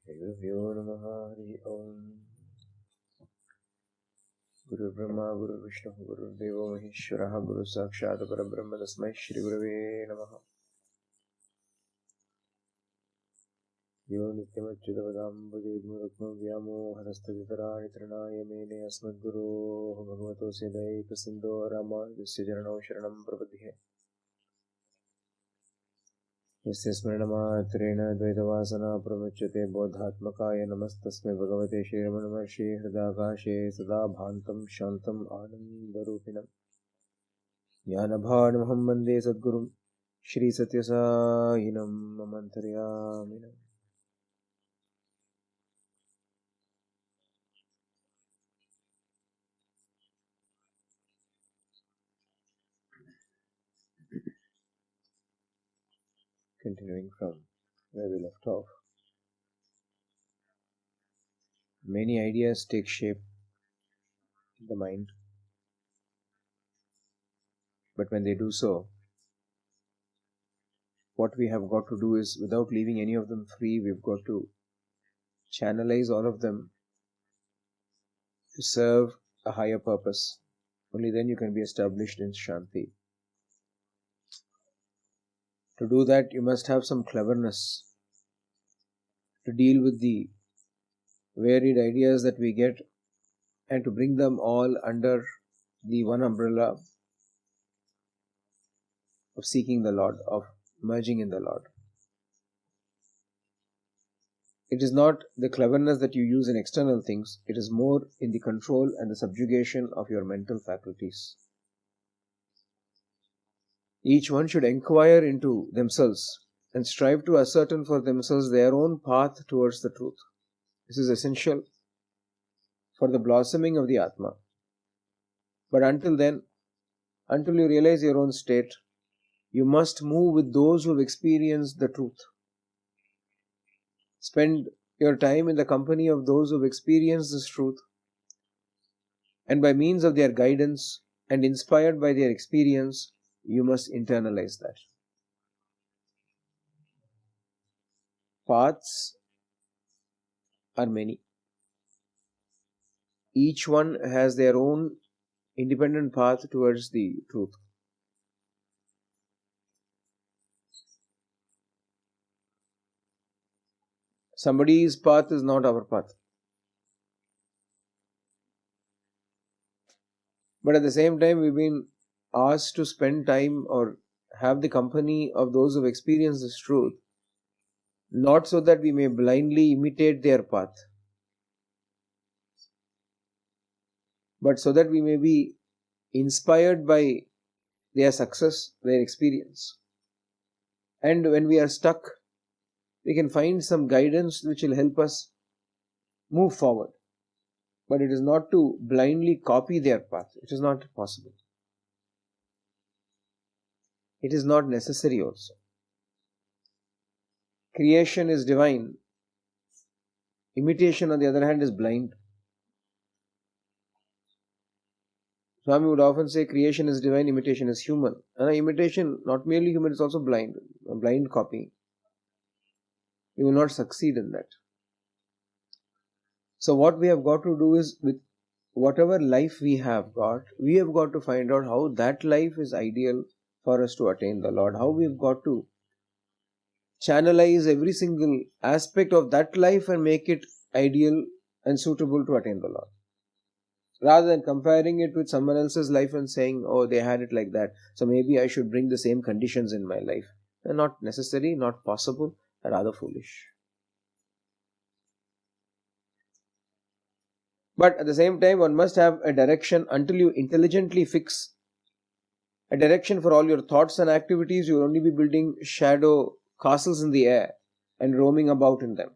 Guruਭ्यो नमः हरि ओम गुरुर्ब्रह्मा गुरुर्विष्णुः गुरुर्देवो महेश्वरः गुरु साक्षात् परब्रह्म तस्मै श्री गुरवे नमः। यो नित्यमच्युतपदाम्बुजयुग्मरुक्मं व्यामोहरस्तदितराणि तृणाय मेने अस्मद्गुरोः भगवतोऽस्य दैकसिन्धो रामानुजस्य चरणौ शरणं प्रपद्ये। यस्य स्मरणमात्रेण द्वैतवासना प्रमुच्यते बोधात्मकाय नमस्तस्मै भगवते श्रीरमणमहर्षि हृदाकाशे सदा भान्तं शान्तम् आनन्दरूपिणम् ज्ञानभाणमहं वन्दे सद्गुरुं श्रीसत्यसायिनं मम अन्तर्यामिनम्। Continuing from where we left off, many ideas take shape in the mind, but when they do so, what we have got to do is, without leaving any of them free, we've got to channelize all of them to serve a higher purpose. Only then you can be established in Shanti. To do that, you must have some cleverness to deal with the varied ideas that we get and to bring them all under the one umbrella of seeking the Lord, of merging in the Lord. It is not the cleverness that you use in external things, it is more in the control and the subjugation of your mental faculties. Each one should inquire into themselves and strive to ascertain for themselves their own path towards the truth. This is essential for the blossoming of the Atma. But until then, until you realize your own state, you must move with those who have experienced the truth. Spend your time in the company of those who have experienced this truth, and by means of their guidance and inspired by their experience, you must internalize that. Paths are many. Each one has their own independent path towards the truth. Somebody's path is not our path. But at the same time, we've been asked to spend time or have the company of those who have experienced this truth, not so that we may blindly imitate their path, but so that we may be inspired by their success, their experience. And when we are stuck, we can find some guidance which will help us move forward. But it is not to blindly copy their path. It is not possible. It is not necessary also. Creation is divine. Imitation, on the other hand, is blind. Swami would often say creation is divine, imitation is human. And imitation, not merely human, is also blind. A blind copy. You will not succeed in that. So what we have got to do is, with whatever life we have got to find out how that life is ideal for us to attain the Lord. How we've got to channelize every single aspect of that life and make it ideal and suitable to attain the Lord. Rather than comparing it with someone else's life and saying, oh, they had it like that, so maybe I should bring the same conditions in my life. They're not necessary, not possible, rather foolish. But at the same time, one must have a direction. Until you intelligently fix a direction for all your thoughts and activities, you will only be building shadow castles in the air and roaming about in them.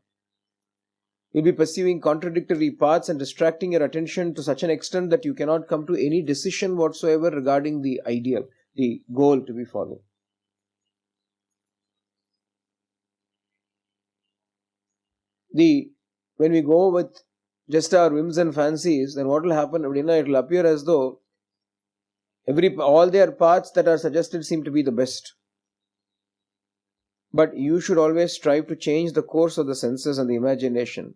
You'll be pursuing contradictory paths and distracting your attention to such an extent that you cannot come to any decision whatsoever regarding the ideal, the goal to be followed. When we go with just our whims and fancies, then what will happen? It will appear as though all their paths that are suggested seem to be the best. But you should always strive to change the course of the senses and the imagination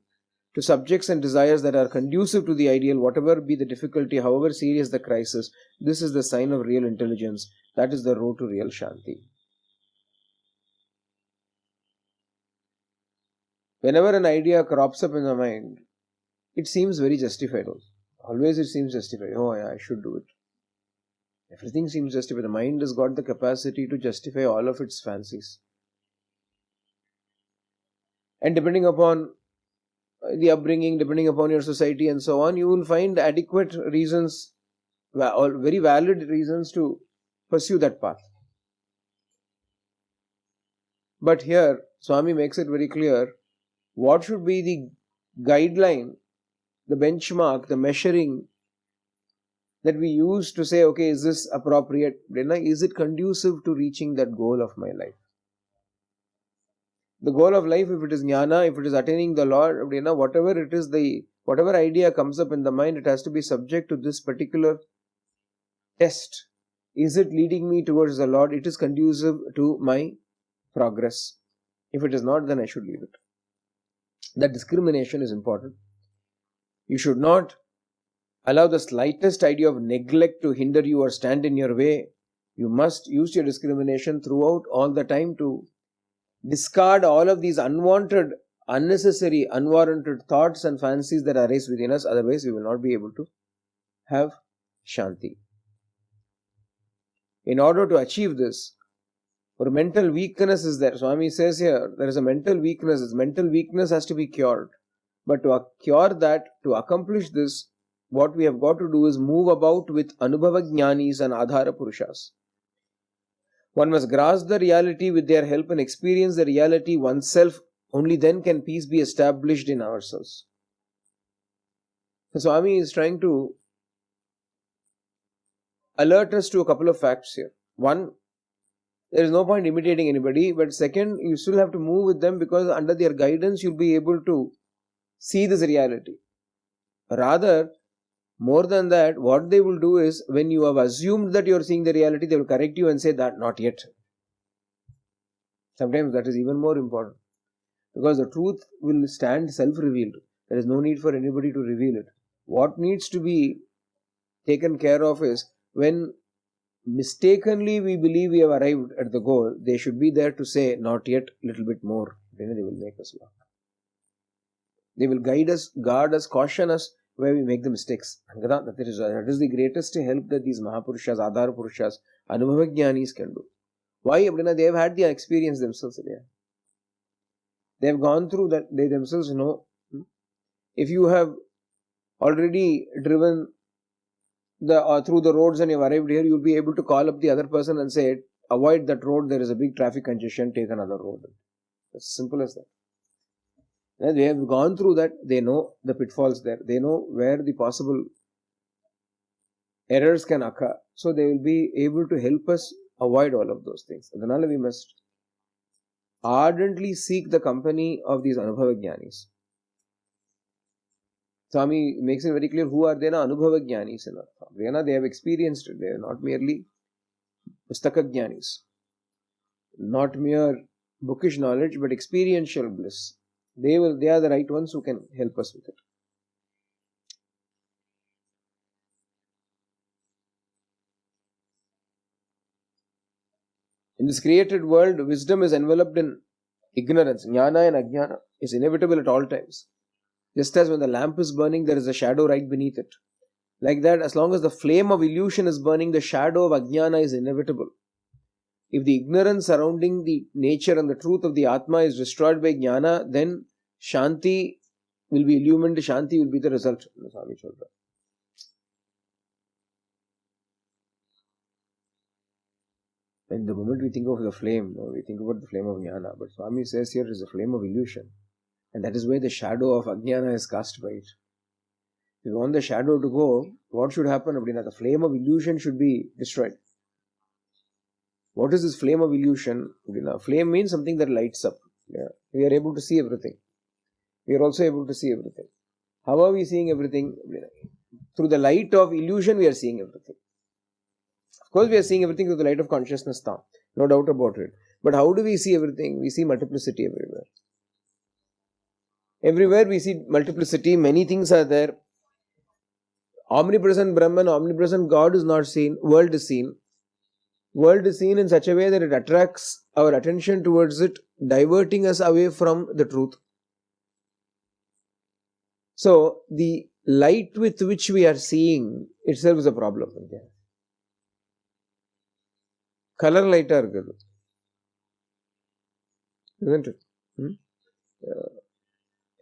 to subjects and desires that are conducive to the ideal, whatever be the difficulty, however serious the crisis. This is the sign of real intelligence. That is the road to real Shanti. Whenever an idea crops up in the mind, it seems very justified also. Always it seems justified. Oh yeah, I should do it. Everything seems justified. The mind has got the capacity to justify all of its fancies. And depending upon the upbringing, depending upon your society and so on, you will find adequate reasons, or very valid reasons to pursue that path. But here, Swami makes it very clear what should be the guideline, the benchmark, the measuring that we use to say, okay, is this appropriate? Is it conducive to reaching that goal of my life? The goal of life, if it is jnana, if it is attaining the Lord, whatever it is, whatever idea comes up in the mind, it has to be subject to this particular test. Is it leading me towards the Lord? It is conducive to my progress. If it is not, then I should leave it. That discrimination is important. You should not allow the slightest idea of neglect to hinder you or stand in your way. You must use your discrimination throughout all the time to discard all of these unwanted, unnecessary, unwarranted thoughts and fancies that arise within us. Otherwise, we will not be able to have Shanti. In order to achieve this, for mental weakness is there. Swami says here, there is a mental weakness. This mental weakness has to be cured. But to cure that, to accomplish this, what we have got to do is move about with Anubhava Jnanis and Adhara Purushas. One must grasp the reality with their help and experience the reality oneself. Only then can peace be established in ourselves. So Swami is trying to alert us to a couple of facts here. One, there is no point imitating anybody, but second, you still have to move with them because under their guidance you'll be able to see this reality. Rather, more than that, what they will do is, when you have assumed that you are seeing the reality, they will correct you and say that not yet. Sometimes that is even more important. Because the truth will stand self-revealed. There is no need for anybody to reveal it. What needs to be taken care of is, when mistakenly we believe we have arrived at the goal, they should be there to say, not yet, little bit more. Then they will make us walk. They will guide us, guard us, caution us where we make the mistakes. That is the greatest help that these Mahapurushas, Adhara Purushas, Anubhava Jnanis can do. Why? They have had the experience themselves. They have gone through that. They themselves know. If you have already driven through the roads and you have arrived here, you will be able to call up the other person and say, avoid that road, there is a big traffic congestion, take another road. It's as simple as that. They have gone through that, they know the pitfalls there, they know where the possible errors can occur. So they will be able to help us avoid all of those things. Adhanala we must ardently seek the company of these Anubhava Jnanis. Swami makes it very clear, who are they? Anubhava Jnanis. They have experienced it. They are not merely Pustaka Jnanis. Not mere bookish knowledge, but experiential bliss. They are the right ones who can help us with it. In this created world, wisdom is enveloped in ignorance. Jnana and ajnana is inevitable at all times. Just as when the lamp is burning, there is a shadow right beneath it. Like that, as long as the flame of illusion is burning, the shadow of ajnana is inevitable. If the ignorance surrounding the nature and the truth of the Atma is destroyed by jnana, then Shanti will be illumined, Shanti will be the result. And the moment we think of the flame, we think about the flame of jnana. But Swami says here is a flame of illusion. And that is why the shadow of ajnana is cast by it. If you want the shadow to go, what should happen? The flame of illusion should be destroyed. What is this flame of illusion? Flame means something that lights up. We are able to see everything. We are also able to see everything. How are we seeing everything? Through the light of illusion, we are seeing everything. Of course, we are seeing everything through the light of consciousness now. No doubt about it. But how do we see everything? We see multiplicity everywhere. Everywhere we see multiplicity, many things are there. Omnipresent Brahman, omnipresent God is not seen, world is seen. World is seen in such a way that it attracts our attention towards it, diverting us away from the truth. So, the light with which we are seeing itself is a problem. Color light irukku. Isn't it?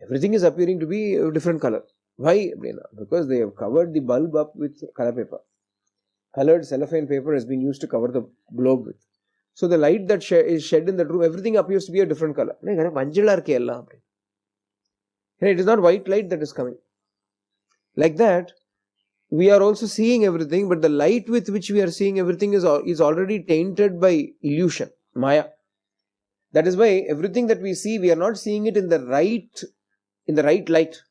Everything is appearing to be a different color. Why? Because they have covered the bulb up with color paper. Colored cellophane paper has been used to cover the globe with. So the light that is shed in that room, everything appears to be a different color. It is not white light that is coming. Like that, we are also seeing everything, but the light with which we are seeing everything is already tainted by illusion, Maya. That is why everything that we see, we are not seeing it in the right light.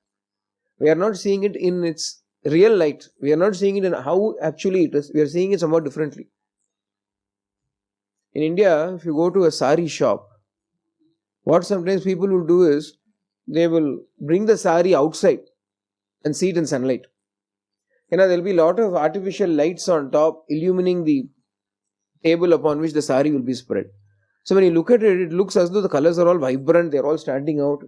We are not seeing it in its real light. We are not seeing it in how actually it is. We are seeing it somewhat differently. In India, if you go to a sari shop, what sometimes people will do is, they will bring the sari outside and see it in sunlight. There will be a lot of artificial lights on top illumining the table upon which the sari will be spread. So when you look at it, it looks as though the colors are all vibrant, they are all standing out.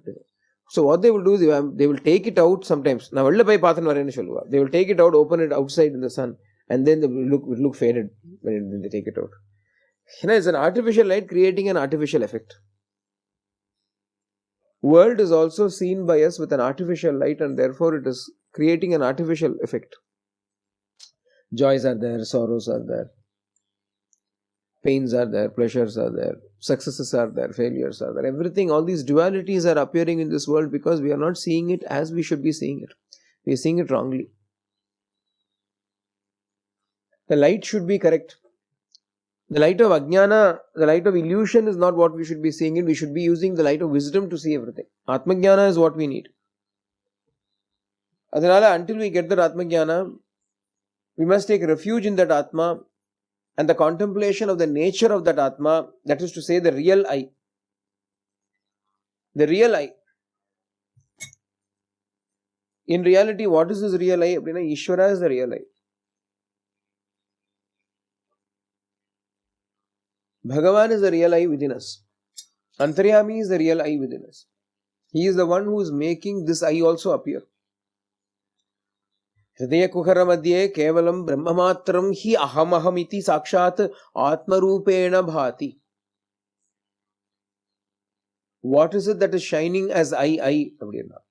So what they will do is they will take it out sometimes. Now they will take it out, open it outside in the sun, and then it will look faded when they take it out. It's an artificial light creating an artificial effect. World is also seen by us with an artificial light, and therefore it is creating an artificial effect. Joys are there, sorrows are there, pains are there, pleasures are there, successes are there, failures are there. Everything, all these dualities are appearing in this world because we are not seeing it as we should be seeing it. We are seeing it wrongly. The light should be correct. The light of Ajnana, the light of illusion is not what we should be seeing it. We should be using the light of wisdom to see everything. Atmajnana is what we need. Until we get that Atmajnana, we must take refuge in that Atma and the contemplation of the nature of that Atma, that is to say the real I. The real I. In reality, what is this real I? Ishvara is the real I. Bhagavan is the real I within us. Antaryami is the real I within us. He is the one who is making this I also appear. Hridaya kuhara madhye kevalam brahmamatram hi ahamaham sakshat atmarupena bhati. What is it that is shining as I?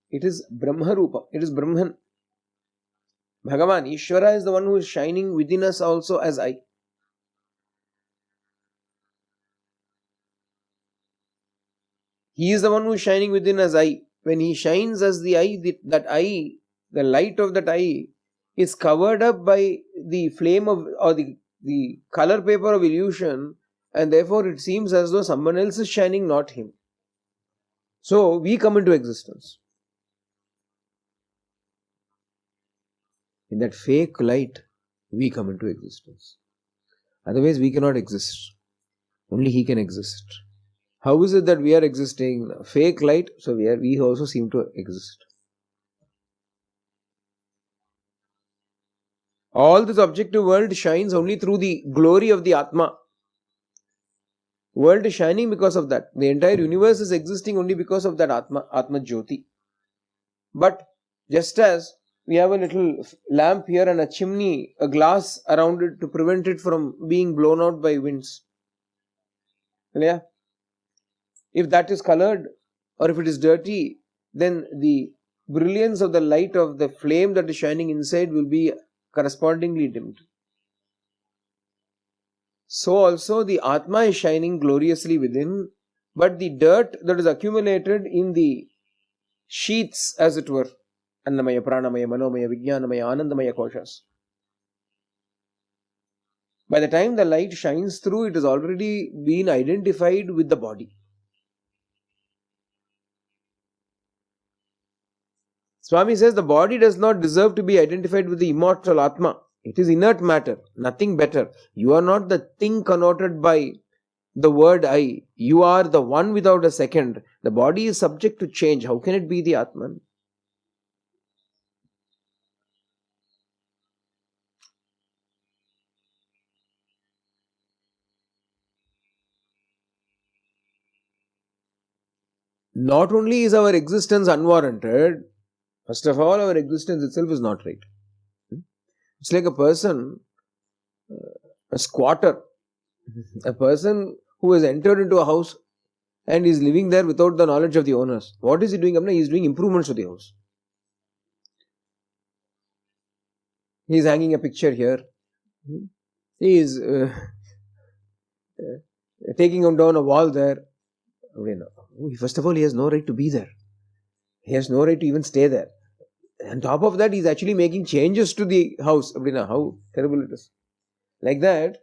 It is Brahmarupa. It is Brahman. Bhagavan, Ishvara is the one who is shining within us also as I. He is the one who is shining within as I. When he shines as the I, that I, the light of that I, is covered up by the flame of, or the color paper of illusion, and therefore it seems as though someone else is shining, not him. So we come into existence. In that fake light, we come into existence. Otherwise, we cannot exist. Only he can exist. How is it that we are existing? Fake light, so we also seem to exist. All this objective world shines only through the glory of the Atma. World is shining because of that. The entire universe is existing only because of that Atma Jyoti. But just as we have a little lamp here and a chimney, a glass around it to prevent it from being blown out by winds. Yeah. If that is colored or if it is dirty, then the brilliance of the light of the flame that is shining inside will be correspondingly dimmed. So also the Atma is shining gloriously within, but the dirt that is accumulated in the sheaths, as it were, Annamaya, Pranamaya, Manomaya, Vijnanamaya, Anandamaya koshas. By the time the light shines through, it has already been identified with the body. Swami says the body does not deserve to be identified with the immortal Atma. It is inert matter, nothing better. You are not the thing connoted by the word I. You are the one without a second. The body is subject to change. How can it be the Atman? Not only is our existence unwarranted, first of all, our existence itself is not right. It's like a person, a squatter, a person who has entered into a house and is living there without the knowledge of the owners. What is he doing? He is doing improvements to the house. He is hanging a picture here. He is taking down a wall there. First of all, he has no right to be there. He has no right to even stay there. On top of that, he is actually making changes to the house. How terrible it is. Like that,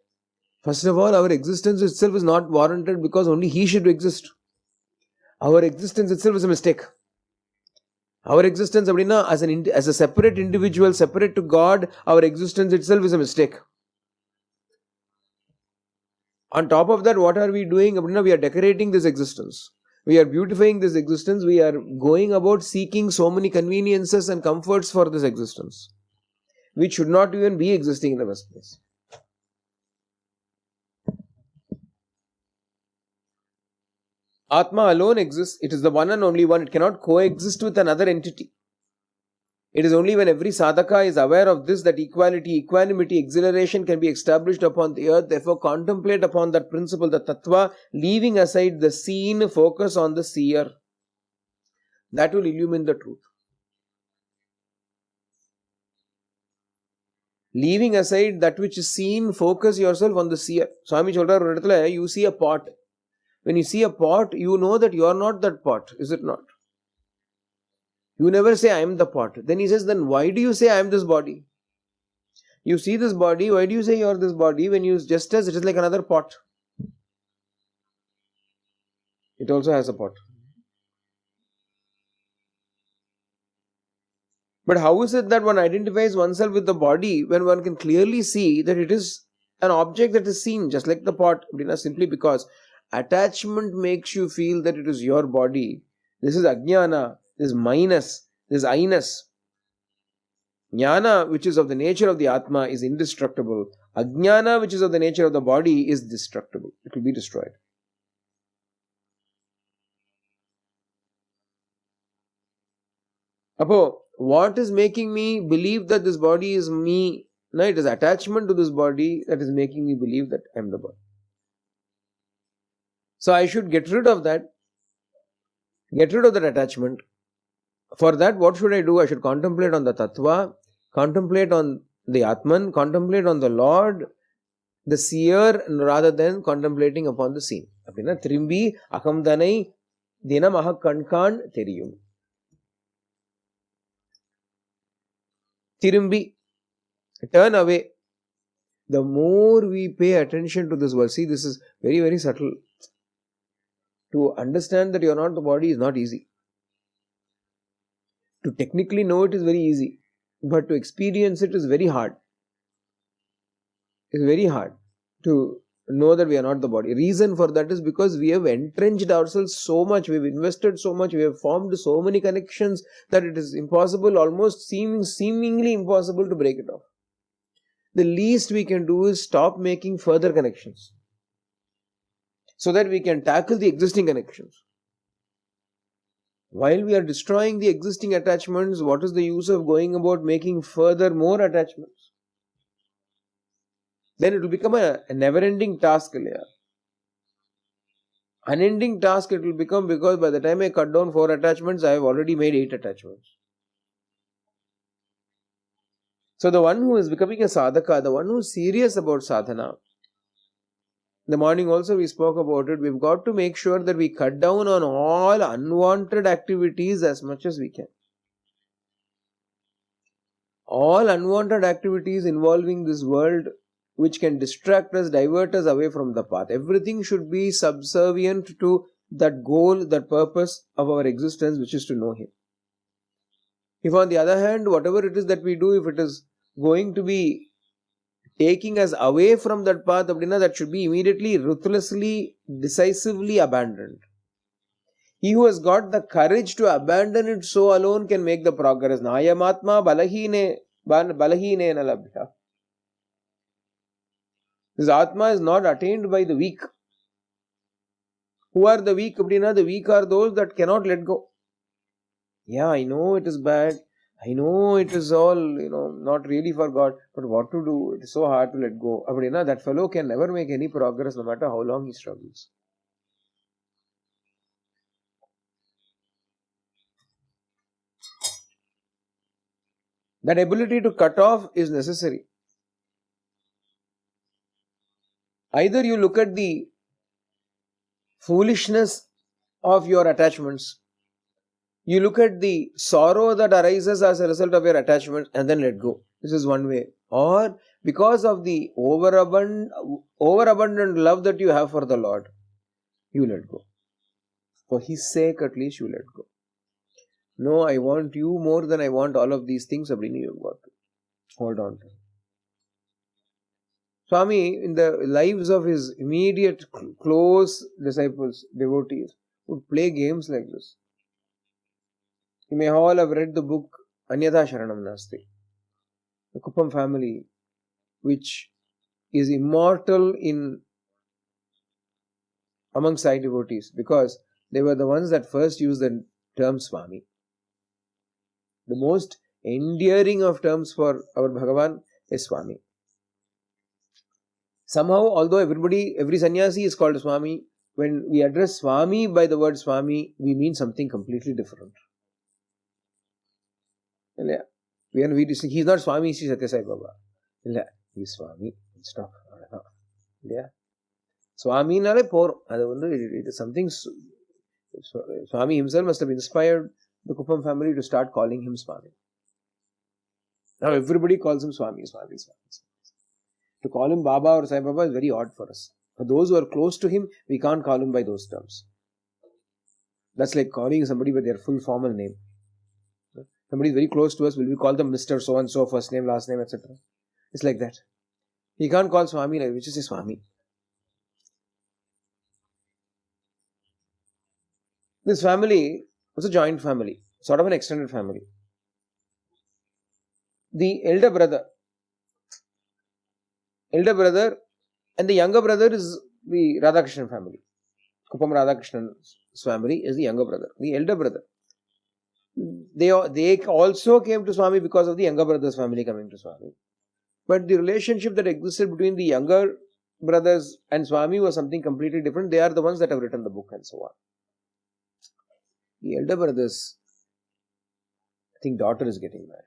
first of all, our existence itself is not warranted because only he should exist. Our existence itself is a mistake. Our existence as a separate individual, separate to God, our existence itself is a mistake. On top of that, what are we doing? We are decorating this existence. We are beautifying this existence. We are going about seeking so many conveniences and comforts for this existence, which should not even be existing in the first place. Atma alone exists. It is the one and only one. It cannot coexist with another entity. It is only when every sadhaka is aware of this that equality, equanimity, exhilaration can be established upon the earth. Therefore, contemplate upon that principle, the tattva, leaving aside the seen, focus on the seer. That will illumine the truth. Leaving aside that which is seen, focus yourself on the seer. Swami Cholra, you see a pot. When you see a pot, you know that you are not that pot, is it not? You never say, I am the pot. Then he says, then why do you say I am this body? You see this body, why do you say you are this body when you just as it is like another pot? It also has a pot. But how is it that one identifies oneself with the body when one can clearly see that it is an object that is seen, just like the pot? Simply because attachment makes you feel that it is your body. This is ajnana, this is minus, this is I-ness. Jnana, which is of the nature of the Atma, is indestructible. Ajnana, which is of the nature of the body, is destructible. It will be destroyed. Apo, what is making me believe that this body is me? No, it is attachment to this body that is making me believe that I am the body. So I should get rid of that. Get rid of that attachment. For that, what should I do? I should contemplate on the tattva, contemplate on the Atman, contemplate on the Lord, the seer, rather than contemplating upon the seen. Trimbi akam danai dinam aha kankan theriyum. Tirumbi, turn away. The more we pay attention to this verse, see, this is very, very subtle. To understand that you are not the body is not easy. To technically know it is very easy, but to experience it is very hard. It's very hard to know that we are not the body. Reason for that is because we have entrenched ourselves so much, we have invested so much, we have formed so many connections that it is impossible, almost seemingly impossible to break it off. The least we can do is stop making further connections so that we can tackle the existing connections. While we are destroying the existing attachments, what is the use of going about making further more attachments? Then it will become a never-ending task. Unending task it will become, because by the time I cut down 4 attachments, I have already made 8 attachments. So the one who is becoming a sadhaka, the one who is serious about sadhana, in the morning also we spoke about it, we've got to make sure that we cut down on all unwanted activities as much as we can. All unwanted activities involving this world which can distract us, divert us away from the path. Everything should be subservient to that goal, that purpose of our existence, which is to know Him. If on the other hand, whatever it is that we do, if it is going to be taking us away from that path, that should be immediately, ruthlessly, decisively abandoned. He who has got the courage to abandon it so alone can make the progress. Nayamatma balahine na labhya. This Atma is not attained by the weak. Who are the weak? The weak are those that cannot let go. Yeah, I know it is bad. I know it is all, not really for God. But what to do? It is so hard to let go. That fellow can never make any progress no matter how long he struggles. That ability to cut off is necessary. Either you look at the foolishness of your attachments, you look at the sorrow that arises as a result of your attachment and then let go. This is one way. Or because of the overabundant love that you have for the Lord, you let go. For His sake at least you let go. No, I want you more than I want all of these things. You've got to hold on to. Swami, in the lives of his immediate close disciples, devotees, would play games like this. You may all have read the book Anyatha Sharanam Nasti. The Kuppam family, which is immortal among Sai devotees because they were the ones that first used the term Swami. The most endearing of terms for our Bhagavan is Swami. Somehow, although every sannyasi is called Swami, when we address Swami by the word Swami, we mean something completely different. He's not Swami Sri Satya Sai Baba. He's Swami. Stop. Swami nale por. It is something. Swami himself must have inspired the Kuppam family to start calling him Swami. Now everybody calls him Swami. To call him Baba or Sai Baba is very odd for us. For those who are close to him, we can't call him by those terms. That's like calling somebody by their full formal name. Somebody is very close to us, will we call them Mr. So-and-so, first name, last name, etc. It's like that. He can't call Swami like, which is a Swami. This family was a joint family, sort of an extended family. The elder brother and the younger brother is the Radhakrishnan family. Kuppam Radhakrishnan's family is the younger brother. The elder brother. They also came to Swami because of the younger brother's family coming to Swami. But the relationship that existed between the younger brothers and Swami was something completely different. They are the ones that have written the book and so on. The elder brothers, I think daughter is getting married.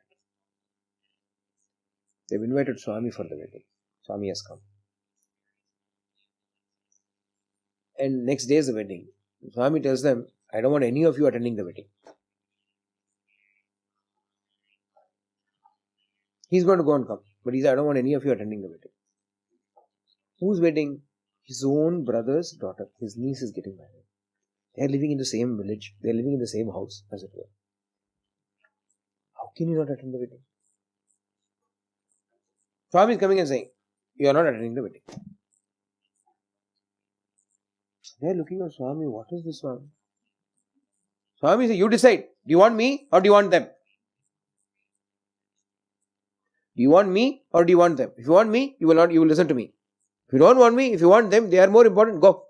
They've invited Swami for the wedding. Swami has come. And next day is the wedding. Swami tells them, I don't want any of you attending the wedding. He's going to go and come. But he said, I don't want any of you attending the wedding. Whose wedding? His own brother's daughter. His niece is getting married. They are living in the same village. They are living in the same house, as it were. How can you not attend the wedding? Swami is coming and saying, you are not attending the wedding. They are looking at Swami. What is this, Swami? Swami says, you decide. Do you want me or do you want them? Do you want me or do you want them? If you want me, you will listen to me. If you don't want me, if you want them, they are more important, go.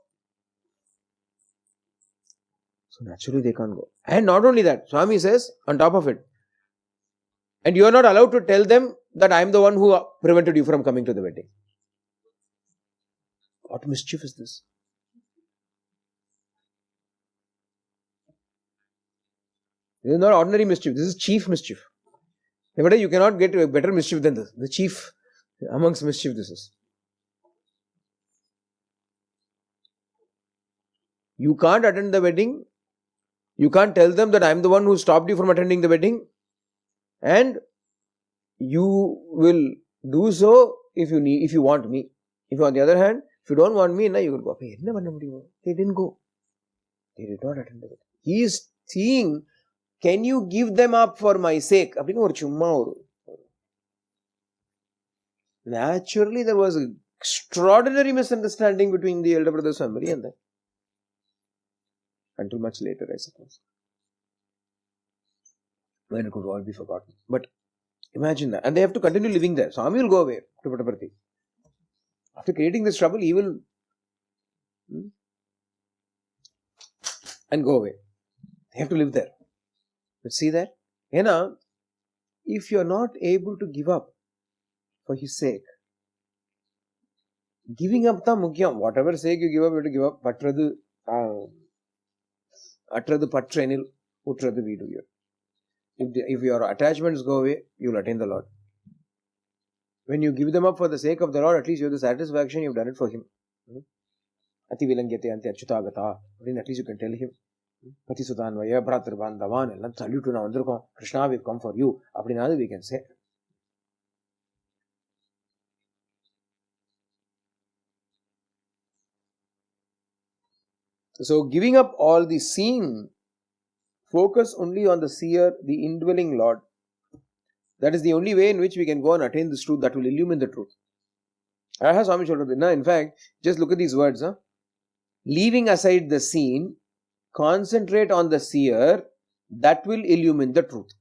So naturally they can't go. And not only that, Swami says on top of it, and you are not allowed to tell them that I am the one who prevented you from coming to the wedding. What mischief is this? This is not ordinary mischief, this is chief mischief. You cannot get a better mischief than this. The chief amongst mischief this is. You can't attend the wedding. You can't tell them that I am the one who stopped you from attending the wedding. And you will do so if you want me. If on the other hand, if you don't want me, you will go. They didn't go. They did not attend the wedding. He is seeing, can you give them up for my sake? Naturally, there was an extraordinary misunderstanding between the elder brother Swayambari and them. Until much later, I suppose, when it could all be forgotten. But imagine that. And they have to continue living there. Swami will go away to Puttaparthi. After creating this trouble, he will and go away. They have to live there. But see that? If you are not able to give up for his sake, giving up the mukyam. Whatever sake you give up, you have to give up. Attradu patrenil, utradu vidu. If your attachments go away, you will attain the Lord. When you give them up for the sake of the Lord, at least you have the satisfaction you have done it for Him. Ati vilangyate ante achyutagata. At least you can tell Him. Pati Sudanvaya, Bhratrabandhavan, and salute to now. Krishna, we've come for you. Apdinadu we can say. So giving up all the seeing, focus only on the seer, the indwelling Lord. That is the only way in which we can go and attain this truth that will illumine the truth. In fact, just look at these words. Leaving aside the seen, concentrate on the seer, that will illumine the truth.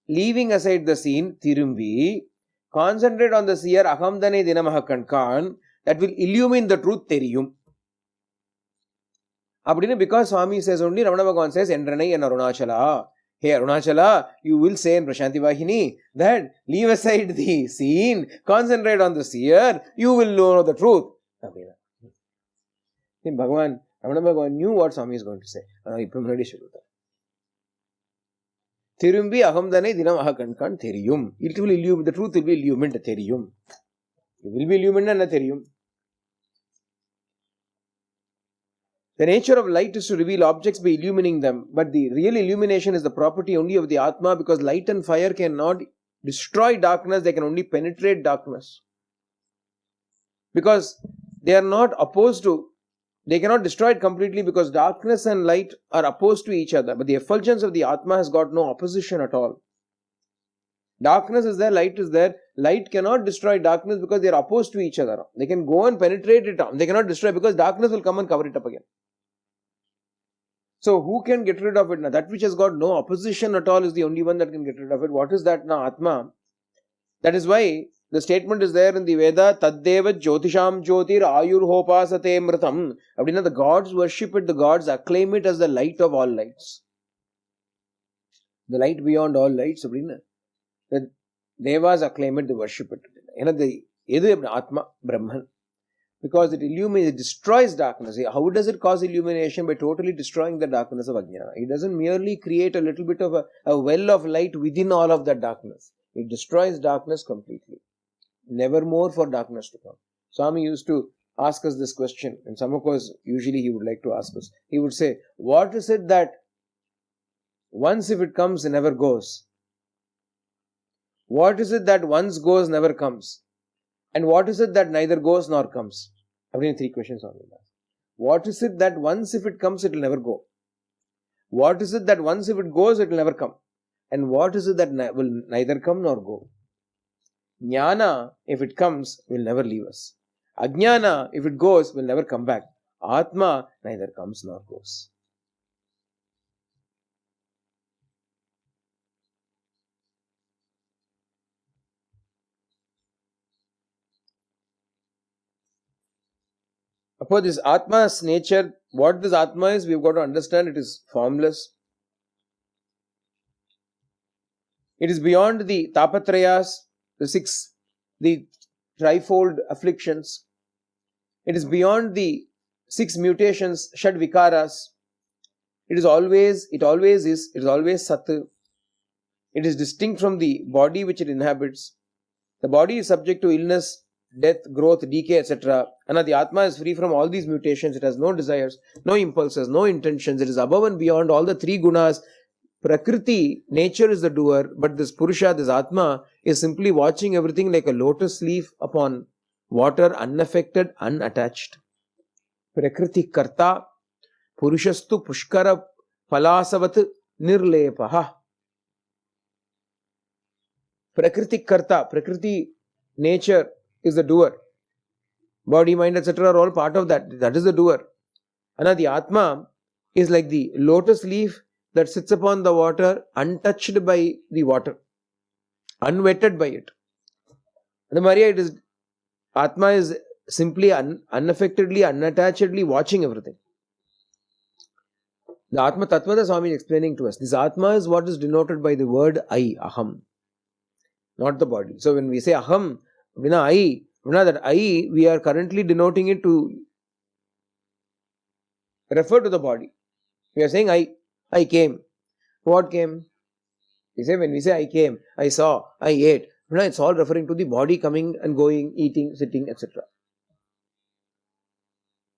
Leaving aside the seen, Tirumbi, concentrate on the seer, Ahamdane Dinamaha Kankan, that will illumine the truth, Teriyum. Because Swami says only, Ramana Bhagavan says, Endranai and Arunachala. Hey Arunachala, you will say in Prashanti Vahini that leave aside the seen, concentrate on the seer, you will know the truth. Bhagavan, Ramana Bhagavan knew what Swami is going to say. Thirumbi ahamdane dinam ahakankan theriyum. It will illumine, the truth will be illumined theriyum. It will be illumined and theriyum. The nature of light is to reveal objects by illumining them, but the real illumination is the property only of the Atma, because light and fire cannot destroy darkness, they can only penetrate darkness. Because they are not opposed to, they cannot destroy it completely, because darkness and light are opposed to each other, but the effulgence of the Atma has got no opposition at all. Darkness is there, light is there. Light cannot destroy darkness because they are opposed to each other. They can go and penetrate it. They cannot destroy because darkness will come and cover it up again. So who can get rid of it now? That which has got no opposition at all is the only one that can get rid of it. What is that now? Atma. That is why the statement is there in the Veda, Taddeva Jyotisham Jyotir Ayur Hopasate Mritam. The gods worship it, the gods acclaim it as the light of all lights. The light beyond all lights. The Devas acclaim it, they worship it. Atma, Brahman. Because it illuminates, it destroys darkness. How does it cause illumination? By totally destroying the darkness of Ajnana. It doesn't merely create a little bit of a well of light within all of that darkness. It destroys darkness completely. Never more for darkness to come. Swami used to ask us this question, and some of us, usually he would like to ask us. He would say, what is it that once if it comes, it never goes? What is it that once goes, never comes? And what is it that neither goes nor comes? I mean, 3 questions on that. What is it that once if it comes, it will never go? What is it that once if it goes, it will never come? And what is it that will neither come nor go? Jnana, if it comes, will never leave us. Ajnana, if it goes, will never come back. Atma, neither comes nor goes. Upon this Atma's nature, what this Atma is, we've got to understand it is formless. It is beyond the tapatrayas, the trifold afflictions. It is beyond the 6 mutations, shad vikaras. It is always sat. It is distinct from the body which it inhabits. The body is subject to illness, death, growth, decay, etc. And the Atma is free from all these mutations. It has no desires, no impulses, no intentions. It is above and beyond all the 3 gunas. Prakriti, nature is the doer, but this Purusha, this Atma, is simply watching everything like a lotus leaf upon water, unaffected, unattached. Prakriti karta, Purushastu pushkara palasavat nirlepaha. Prakriti karta, Prakriti nature is the doer. Body, mind, etc. are all part of that. That is the doer. And the Atma is like the lotus leaf that sits upon the water, untouched by the water, unwetted by it. The Maria, it is Atma is simply unaffectedly, unattachedly watching everything. The Atma Tattva the Swami is explaining to us. This Atma is what is denoted by the word I, Aham, not the body. So when we say Aham, I, that I, we are currently denoting it to refer to the body. We are saying I came. What came? We say when we say I came, I saw, I ate. It's all referring to the body coming and going, eating, sitting, etc.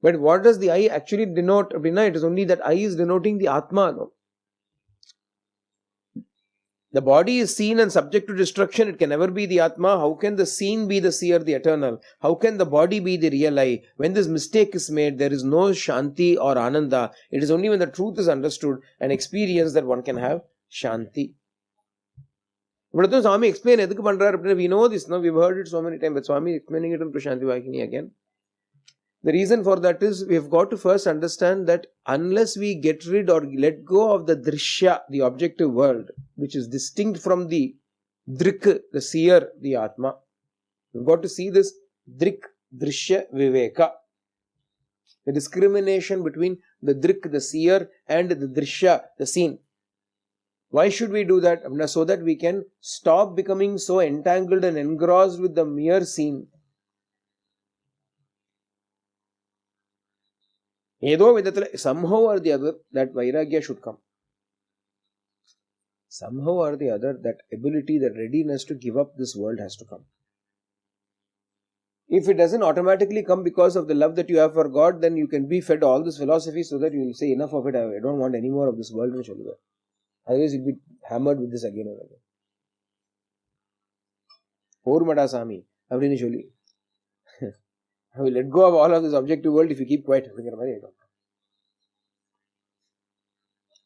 But what does the I actually denote? It is only that I is denoting the Atma. No? The body is seen and subject to destruction. It can never be the Atma. How can the seen be the seer, the eternal? How can the body be the real I? When this mistake is made, there is no Shanti or Ananda. It is only when the truth is understood and experienced that one can have Shanti. But Swami explain, we know this, no? We've heard it so many times, but Swami explaining it in Prashanti Vakini again. The reason for that is we have got to first understand that unless we get rid or let go of the drishya, the objective world, which is distinct from the drik, the seer, the Atma, we've got to see this drik, drishya, viveka. The discrimination between the drik, the seer, and the drishya, the seen. Why should we do that? So that we can stop becoming so entangled and engrossed with the mere seen. Somehow or the other, that vairagya should come. Somehow or the other, that ability, that readiness to give up this world has to come. If it doesn't automatically come because of the love that you have for God, then you can be fed all this philosophy so that you will say, enough of it, I don't want any more of this world. Otherwise, you'll be hammered with this again and again. Poor Mada Sami, I will let go of all of this objective world if you keep quiet.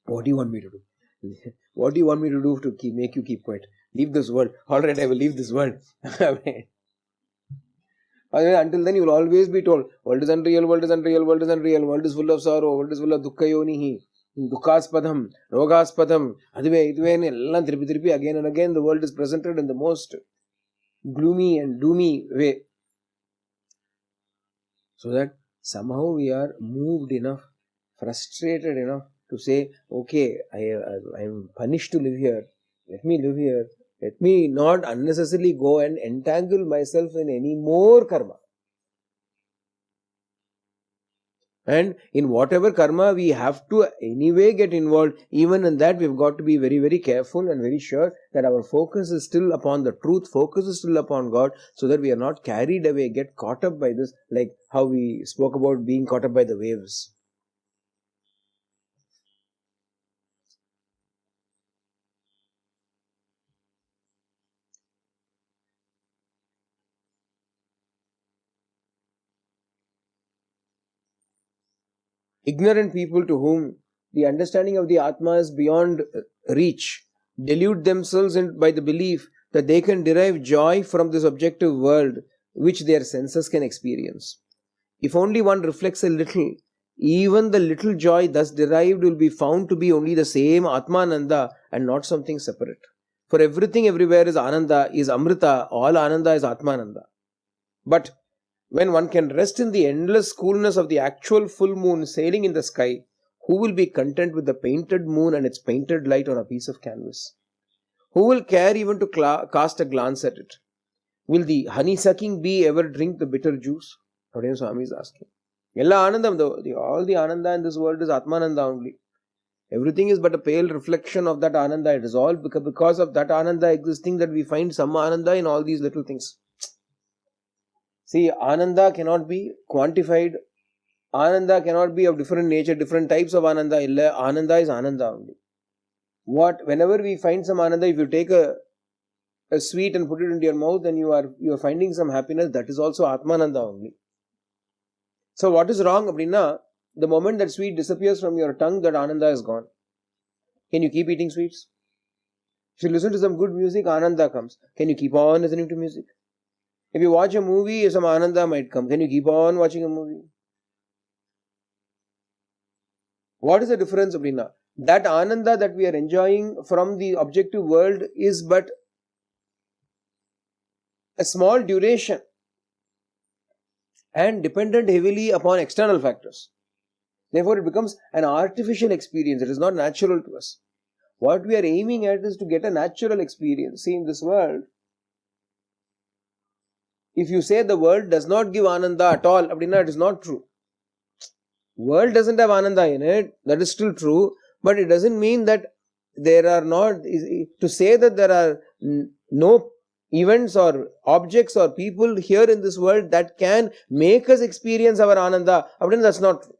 What do you want me to do? What do you want me to do to make you keep quiet? Leave this world. Alright, I will leave this world. Until then, you will always be told, world is unreal, world is unreal, world is unreal, world is full of sorrow, world is full of dukkha yonihi, dukkaspadam, rogaspadam, adve, again and again, the world is presented in the most gloomy and doomy way. So that somehow we are moved enough, frustrated enough to say, okay, I am punished to live here. Let me live here. Let me not unnecessarily go and entangle myself in any more karma. And in whatever karma we have to anyway get involved, even in that we've got to be very, very careful and very sure that our focus is still upon the truth, focus is still upon God, so that we are not carried away, get caught up by this, like how we spoke about being caught up by the waves. Ignorant people to whom the understanding of the Atma is beyond reach delude themselves by the belief that they can derive joy from this objective world which their senses can experience. If only one reflects a little, even the little joy thus derived will be found to be only the same Atmananda and not something separate. For everything everywhere is Ananda, is Amrita, all Ananda is Atmananda. But when one can rest in the endless coolness of the actual full moon sailing in the sky, who will be content with the painted moon and its painted light on a piece of canvas? Who will care even to cast a glance at it? Will the honey-sucking bee ever drink the bitter juice? What Swami is asking. All the Ananda in this world is Atmananda only. Everything is but a pale reflection of that Ananda. It is all because of that Ananda existing that we find some Ananda in all these little things. See, Ananda cannot be quantified. Ananda cannot be of different nature, different types of Ananda. Ananda is Ananda only. Whenever we find some Ananda, if you take a sweet and put it into your mouth, then you are finding some happiness. That is also Atmananda only. So what is wrong, Abhinna? The moment that sweet disappears from your tongue, that Ananda is gone. Can you keep eating sweets? If you listen to some good music, Ananda comes. Can you keep on listening to music? If you watch a movie, some ananda might come. Can you keep on watching a movie? What is the difference, Abhina? That ananda that we are enjoying from the objective world is but a small duration and dependent heavily upon external factors. Therefore, it becomes an artificial experience. It is not natural to us. What we are aiming at is to get a natural experience. See, in this world, if you say the world does not give ananda at all, Abhina, it is not true. World doesn't have ananda in it. That is still true. But it doesn't mean that there are not, to say that there are no events or objects or people here in this world that can make us experience our ananda, Abhina, that's not true.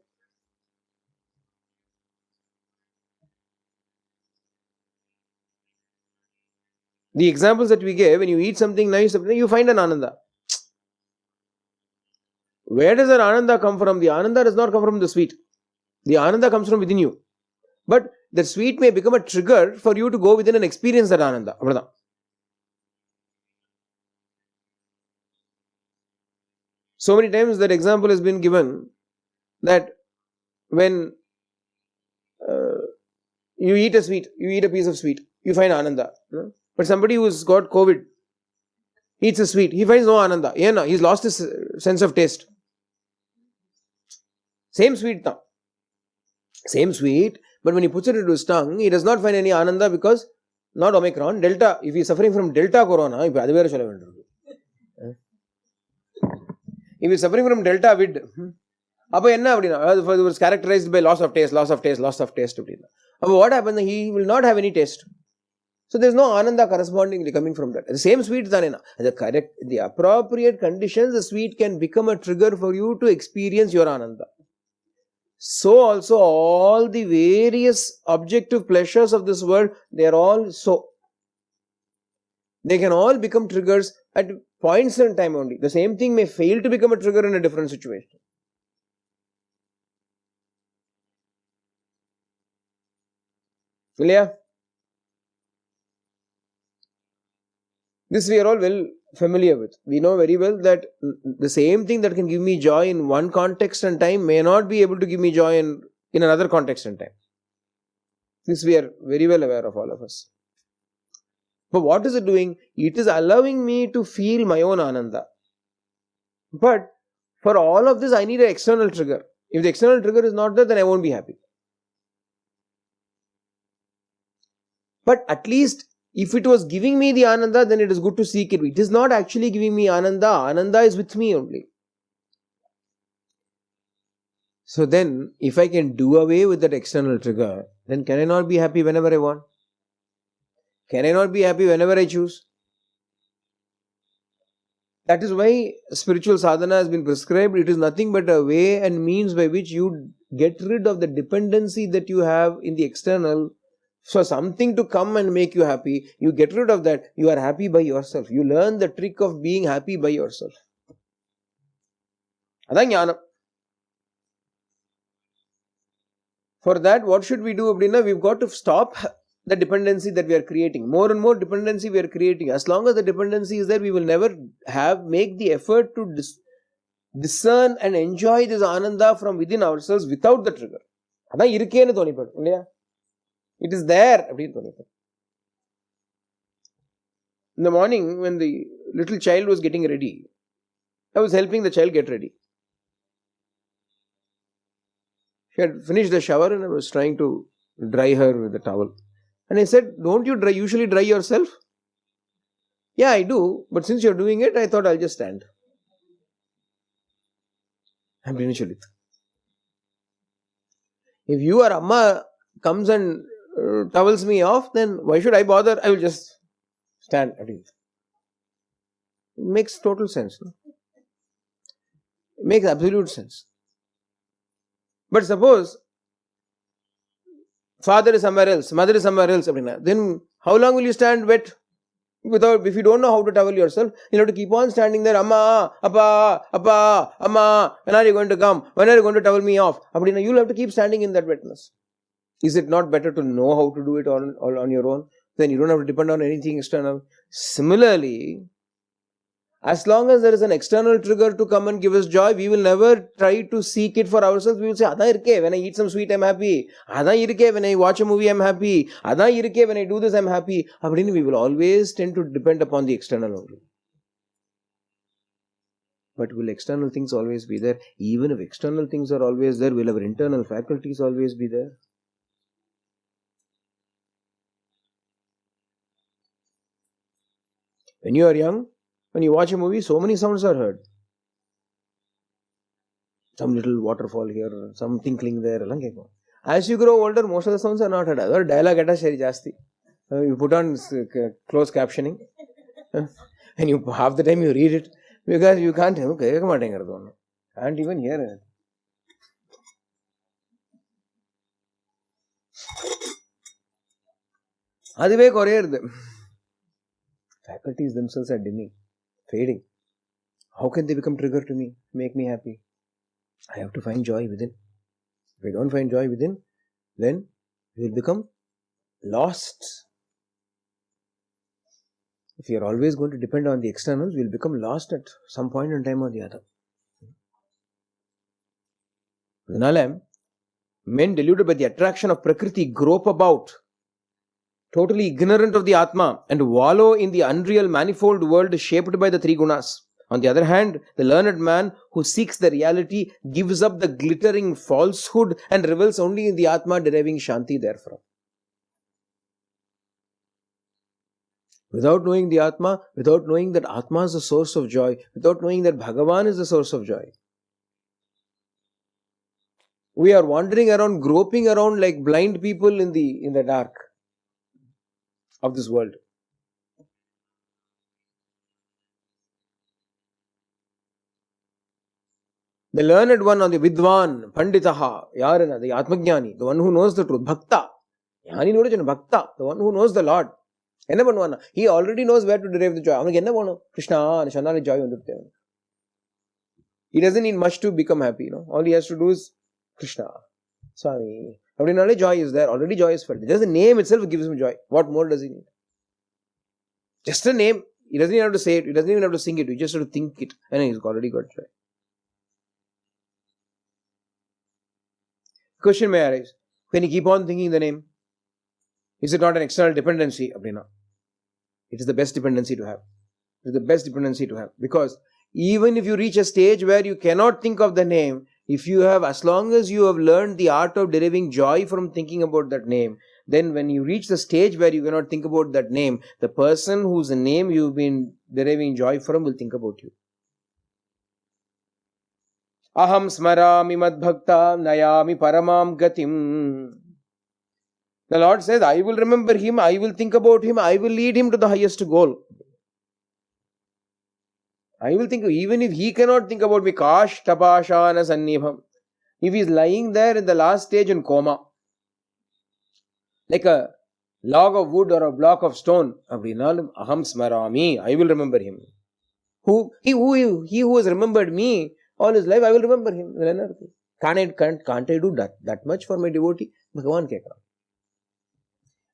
The examples that we gave, when you eat something nice, you find an ananda. Where does that ananda come from? The ananda does not come from the sweet. The ananda comes from within you. But the sweet may become a trigger for you to go within and experience that ananda. So many times that example has been given that when you eat a sweet, you eat a piece of sweet, you find ananda. But somebody who's got COVID eats a sweet, he finds no ananda. He's lost his sense of taste. Same sweet now. Same sweet, but when he puts it into his tongue, he does not find any ananda because not Omicron, Delta. If he is suffering from Delta Corona, if he is suffering from Delta vid, it was characterized by loss of taste. What happens? He will not have any taste. So there is no ananda correspondingly coming from that. The same sweet, the appropriate conditions, the sweet can become a trigger for you to experience your ananda. So also all the various objective pleasures of this world, they are all so. They can all become triggers at points in time only. The same thing may fail to become a trigger in a different situation. Clear? This we are all well familiar with. We know very well that the same thing that can give me joy in one context and time may not be able to give me joy in another context and time. This we are very well aware of, all of us. But what is it doing? It is allowing me to feel my own ananda. But for all of this, I need an external trigger. If the external trigger is not there, then I won't be happy. But at least if it was giving me the ananda, then it is good to seek it. It is not actually giving me ananda. Ananda is with me only. So then, if I can do away with that external trigger, then can I not be happy whenever I want? Can I not be happy whenever I choose? That is why spiritual sadhana has been prescribed. It is nothing but a way and means by which you get rid of the dependency that you have in the external. So something to come and make you happy, you get rid of that. You are happy by yourself. You learn the trick of being happy by yourself. Adha jnanam. For that, what should we do, Abhina? We've got to stop the dependency that we are creating. More and more dependency we are creating. As long as the dependency is there, we will never make the effort to discern and enjoy this ananda from within ourselves without the trigger. Adha irukenu thonipadu. It is there. In the morning, when the little child was getting ready, I was helping the child get ready. She had finished the shower and I was trying to dry her with the towel. And I said, don't you usually dry yourself? Yeah, I do. But since you're doing it, I thought I'll just stand. I'm Chalit. If your Amma comes and towels me off, then why should I bother? I will just stand at it. It makes total sense. No? It makes absolute sense. But suppose father is somewhere else, mother is somewhere else, then how long will you stand wet? If you don't know how to towel yourself, you'll have to keep on standing there. Amma, Appa, Appa, Amma, when are you going to come? When are you going to towel me off? You'll have to keep standing in that wetness. Is it not better to know how to do it all on your own? Then you don't have to depend on anything external. Similarly, As long as there is an external trigger to come and give us joy, we will never try to seek it for ourselves. We will say, Adha irke, when I eat some sweet, I'm happy. Adha irke, when I watch a movie, I'm happy. Adha irke, when I do this, I'm happy. We will always tend to depend upon the external only. But will external things always be there? Even if external things are always there, will our internal faculties always be there? When you are young, when you watch a movie, so many sounds are heard. Some little waterfall here, some tinkling there. As you grow older, most of the sounds are not heard. Or dialogue jasti. You put on closed captioning. And you half the time you read it. Because you can't even hear it. Faculties themselves are dimming, fading. How can they become trigger to me, make me happy? I have to find joy within. If I don't find joy within, then we will become lost. If we are always going to depend on the externals, we will become lost at some point in time or the other. Men deluded by the attraction of Prakriti grope about, totally ignorant of the Atma, and wallow in the unreal manifold world shaped by the three gunas. On the other hand, the learned man who seeks the reality gives up the glittering falsehood and revels only in the Atma, deriving Shanti therefrom. Without knowing the Atma, without knowing that Atma is the source of joy, without knowing that Bhagavan is the source of joy, we are wandering around, groping around like blind people in the dark of this world. The learned one on the Vidwan, Panditaha, Yarana, the Atmajnani, the one who knows the truth, Bhakta, Bhakta, the one who knows the Lord. He already knows where to derive the joy. Krishna, joy. He doesn't need much to become happy. All he has to do is Krishna, Swami. Joy is there. Already joy is felt. Just the name itself gives him joy. What more does he need? Just a name. He doesn't even have to say it. He doesn't even have to sing it. He just have to think it. And he's already got joy. Question may arise. When you keep on thinking the name, is it not an external dependency? It is the best dependency to have. It is the best dependency to have. Because even if you reach a stage where you cannot think of the name, as long as you have learned the art of deriving joy from thinking about that name, then when you reach the stage where you cannot think about that name, the person whose name you've been deriving joy from will think about you. Aham smarami madbhakta nayami paramam gatim. The Lord says, I will remember him, I will think about him, I will lead him to the highest goal. I will think, even if he cannot think about me, kash tapashana sannibham. If he is lying there in the last stage in coma, like a log of wood or a block of stone, aham smarami, I will remember him. He who has remembered me all his life, I will remember him. Can't I do that much for my devotee? Bhagavan ke kaam.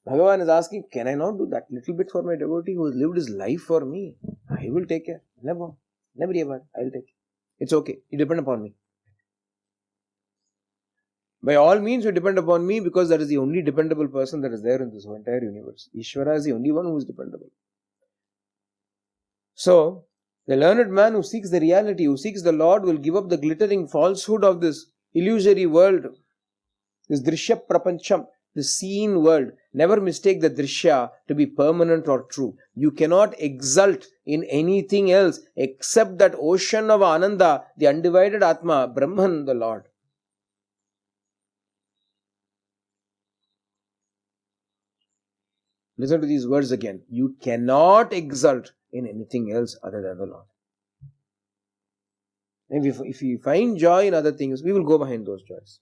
Bhagavan is asking, can I not do that little bit for my devotee who has lived his life for me? I will take care. Never ever. I will take care. It's okay. You depend upon me. By all means, you depend upon me because that is the only dependable person that is there in this entire universe. Ishvara is the only one who is dependable. So, the learned man who seeks the reality, who seeks the Lord, will give up the glittering falsehood of this illusory world, this drishya prapancham, the seen world. Never mistake the drishya to be permanent or true. You cannot exult in anything else except that ocean of Ananda, the undivided Atma, Brahman, the Lord. Listen to these words again. You cannot exult in anything else other than the Lord. And if we find joy in other things, we will go behind those joys.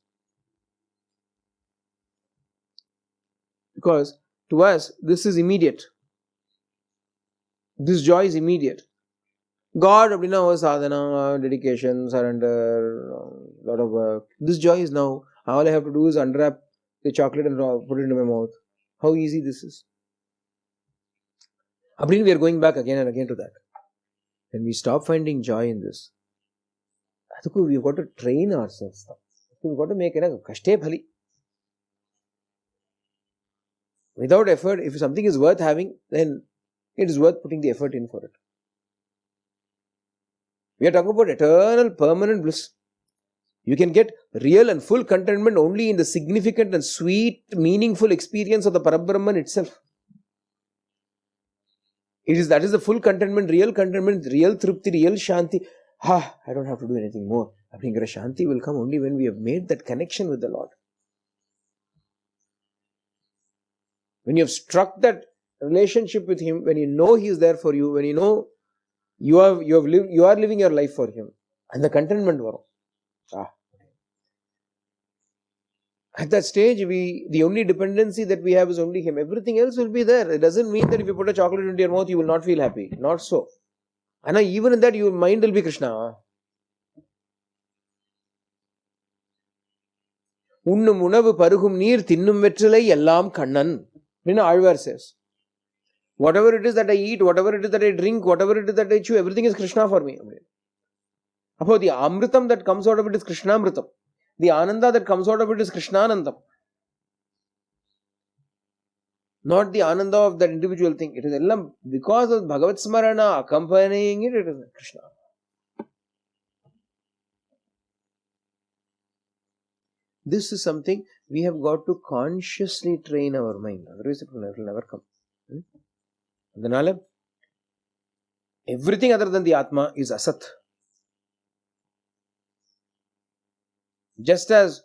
Because to us, this is immediate. This joy is immediate. God, sadhana, dedication, surrender, lot of work. This joy is now. All I have to do is unwrap the chocolate and put it into my mouth. How easy this is. We are going back again and again to that. When we stop finding joy in this, we've got to train ourselves. We've got to make it a kashte phali. Without effort, if something is worth having, then it is worth putting the effort in for it. We are talking about eternal, permanent bliss. You can get real and full contentment only in the significant and sweet, meaningful experience of the Parabrahman itself. That is the full contentment, real tripti, real shanti. I don't have to do anything more. I think shanti will come only when we have made that connection with the Lord. When you have struck that relationship with Him, when you know He is there for you, when you know you are living your life for Him, and the contentment varum. At that stage, the only dependency that we have is only Him. Everything else will be there. It doesn't mean that if you put a chocolate into your mouth, you will not feel happy. Not so. And even in that, your mind will be Krishna. Unnum unavu parugum neer thinnum vetrilai ellam kannan. Alvar says, whatever it is that I eat, whatever it is that I drink, whatever it is that I chew, everything is Krishna for me. The amritam that comes out of it is Krishnamritam. The ananda that comes out of it is Krishnanandam. Not the ananda of that individual thing. It is ellam because of Bhagavat Smarana accompanying it, it is Krishna. This is something we have got to consciously train our mind. Otherwise, it will never come. Everything other than the Atma is Asat. Just as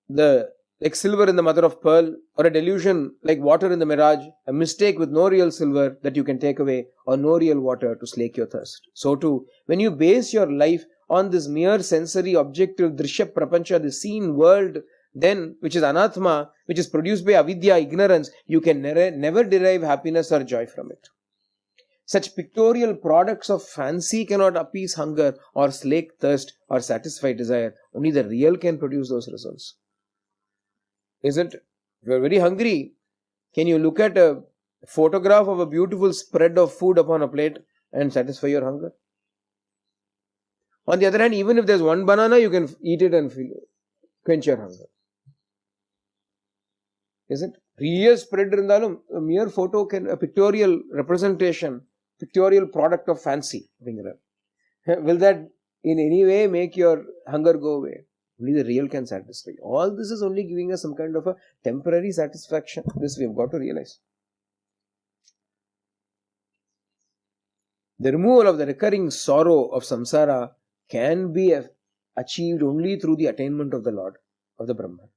like silver in the mother of pearl, or a delusion like water in the mirage, a mistake with no real silver that you can take away, or no real water to slake your thirst. So too, when you base your life on this mere sensory objective drishya prapancha, the seen world, then which is anatma, which is produced by avidya, ignorance, you can never derive happiness or joy from it. Such pictorial products of fancy cannot appease hunger or slake thirst or satisfy desire. Only the real can produce those results. Isn't it? If you are very hungry, can you look at a photograph of a beautiful spread of food upon a plate and satisfy your hunger? On the other hand, even if there's one banana, you can eat it and quench your hunger. Isn't it? Real spread irundalum, a mere photo can, a pictorial representation, pictorial product of fancy. Will that in any way make your hunger go away? Only the real can satisfy. All this is only giving us some kind of a temporary satisfaction. This we have got to realize. The removal of the recurring sorrow of samsara can be achieved only through the attainment of the Lord, of the Brahman.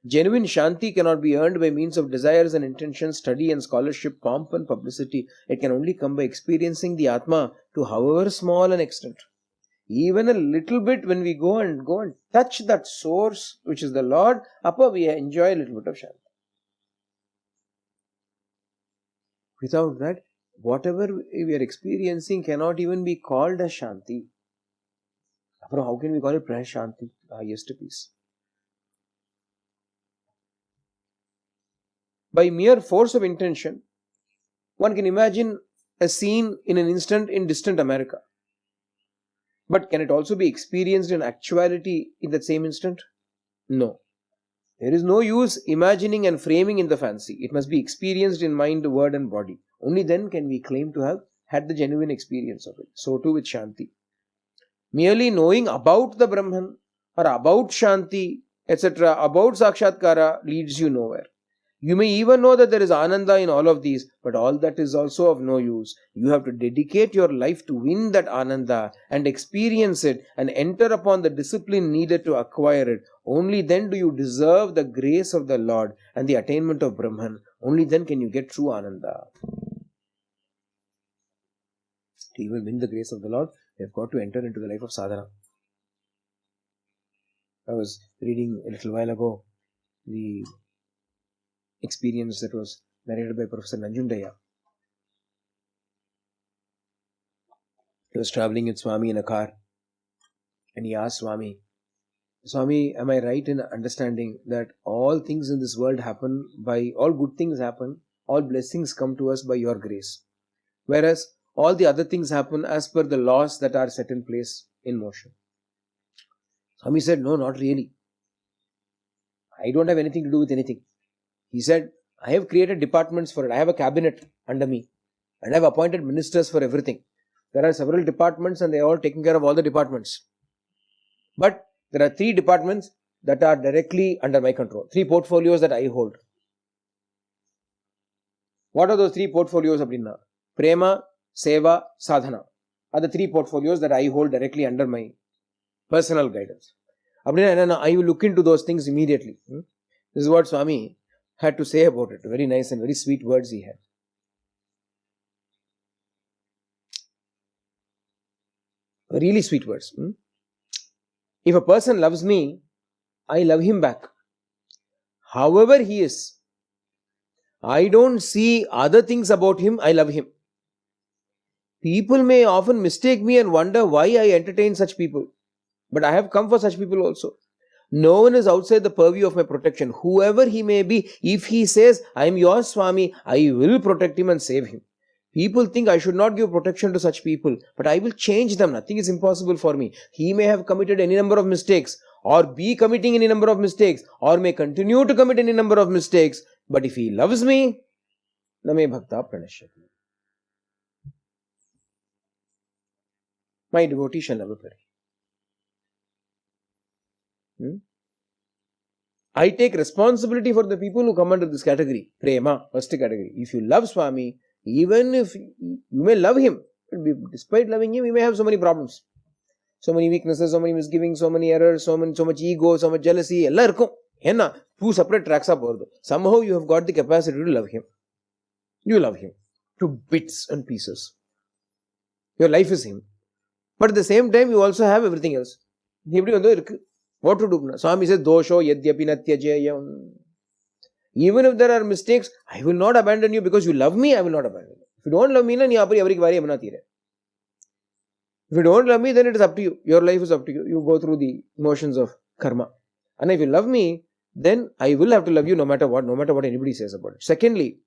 Genuine shanti cannot be earned by means of desires and intentions, study and scholarship, pomp and publicity. It can only come by experiencing the Atma to however small an extent. Even a little bit, when we go and touch that source, which is the Lord, we enjoy a little bit of shanti. Without that, whatever we are experiencing cannot even be called as shanti. How can we call it prashanti, the highest peace? By mere force of intention, one can imagine a scene in an instant in distant America. But can it also be experienced in actuality in that same instant? No. There is no use imagining and framing in the fancy. It must be experienced in mind, word and body. Only then can we claim to have had the genuine experience of it. So too with Shanti. Merely knowing about the Brahman or about Shanti, etc., about Sakshatkara leads you nowhere. You may even know that there is Ananda in all of these, but all that is also of no use. You have to dedicate your life to win that Ananda and experience it and enter upon the discipline needed to acquire it. Only then do you deserve the grace of the Lord and the attainment of Brahman. Only then can you get true Ananda. To even win the grace of the Lord, you have got to enter into the life of sadhana. I was reading a little while ago the experience that was narrated by Professor Nanjundaya. He was traveling with Swami in a car and he asked Swami, am I right in understanding that all things in this world happen all good things happen, all blessings come to us by your grace, whereas all the other things happen as per the laws that are set in place in motion. Swami said, no, not really. I don't have anything to do with anything. He said, I have created departments for it. I have a cabinet under me and I have appointed ministers for everything. There are several departments and they are all taking care of all the departments. But there are 3 departments that are directly under my control. 3 portfolios that I hold. What are those 3 portfolios? Prema, Seva, Sadhana are the 3 portfolios that I hold directly under my personal guidance. I will look into those things immediately. This is what Swami had to say about it. Very nice and very sweet words he had. Really sweet words. If a person loves me, I love him back. However he is, I don't see other things about him, I love him. People may often mistake me and wonder why I entertain such people. But I have come for such people also. No one is outside the purview of my protection. Whoever he may be, if he says, I am your Swami, I will protect him and save him. People think I should not give protection to such people, but I will change them. Nothing is impossible for me. He may have committed any number of mistakes, or be committing any number of mistakes, or may continue to commit any number of mistakes. But if he loves me, Name Bhakta Pranashyati. My devotee shall never perish. I take responsibility for the people who come under this category. Prema, first category. If you love Swami, even if you may love him, despite loving him, you may have so many problems. So many weaknesses, so many misgivings, so many errors, so much ego, so much jealousy. Two separate tracks up. Somehow you have got the capacity to love him. You love him to bits and pieces. Your life is him. But at the same time, you also have everything else. What to do? Swami says, Dosho yadyapi natyajayam. Even if there are mistakes, I will not abandon you because you love me, I will not abandon you. If you don't love me, then if you don't love me, then it is up to you. Your life is up to you. You go through the motions of karma. And if you love me, then I will have to love you no matter what anybody says about it. Secondly,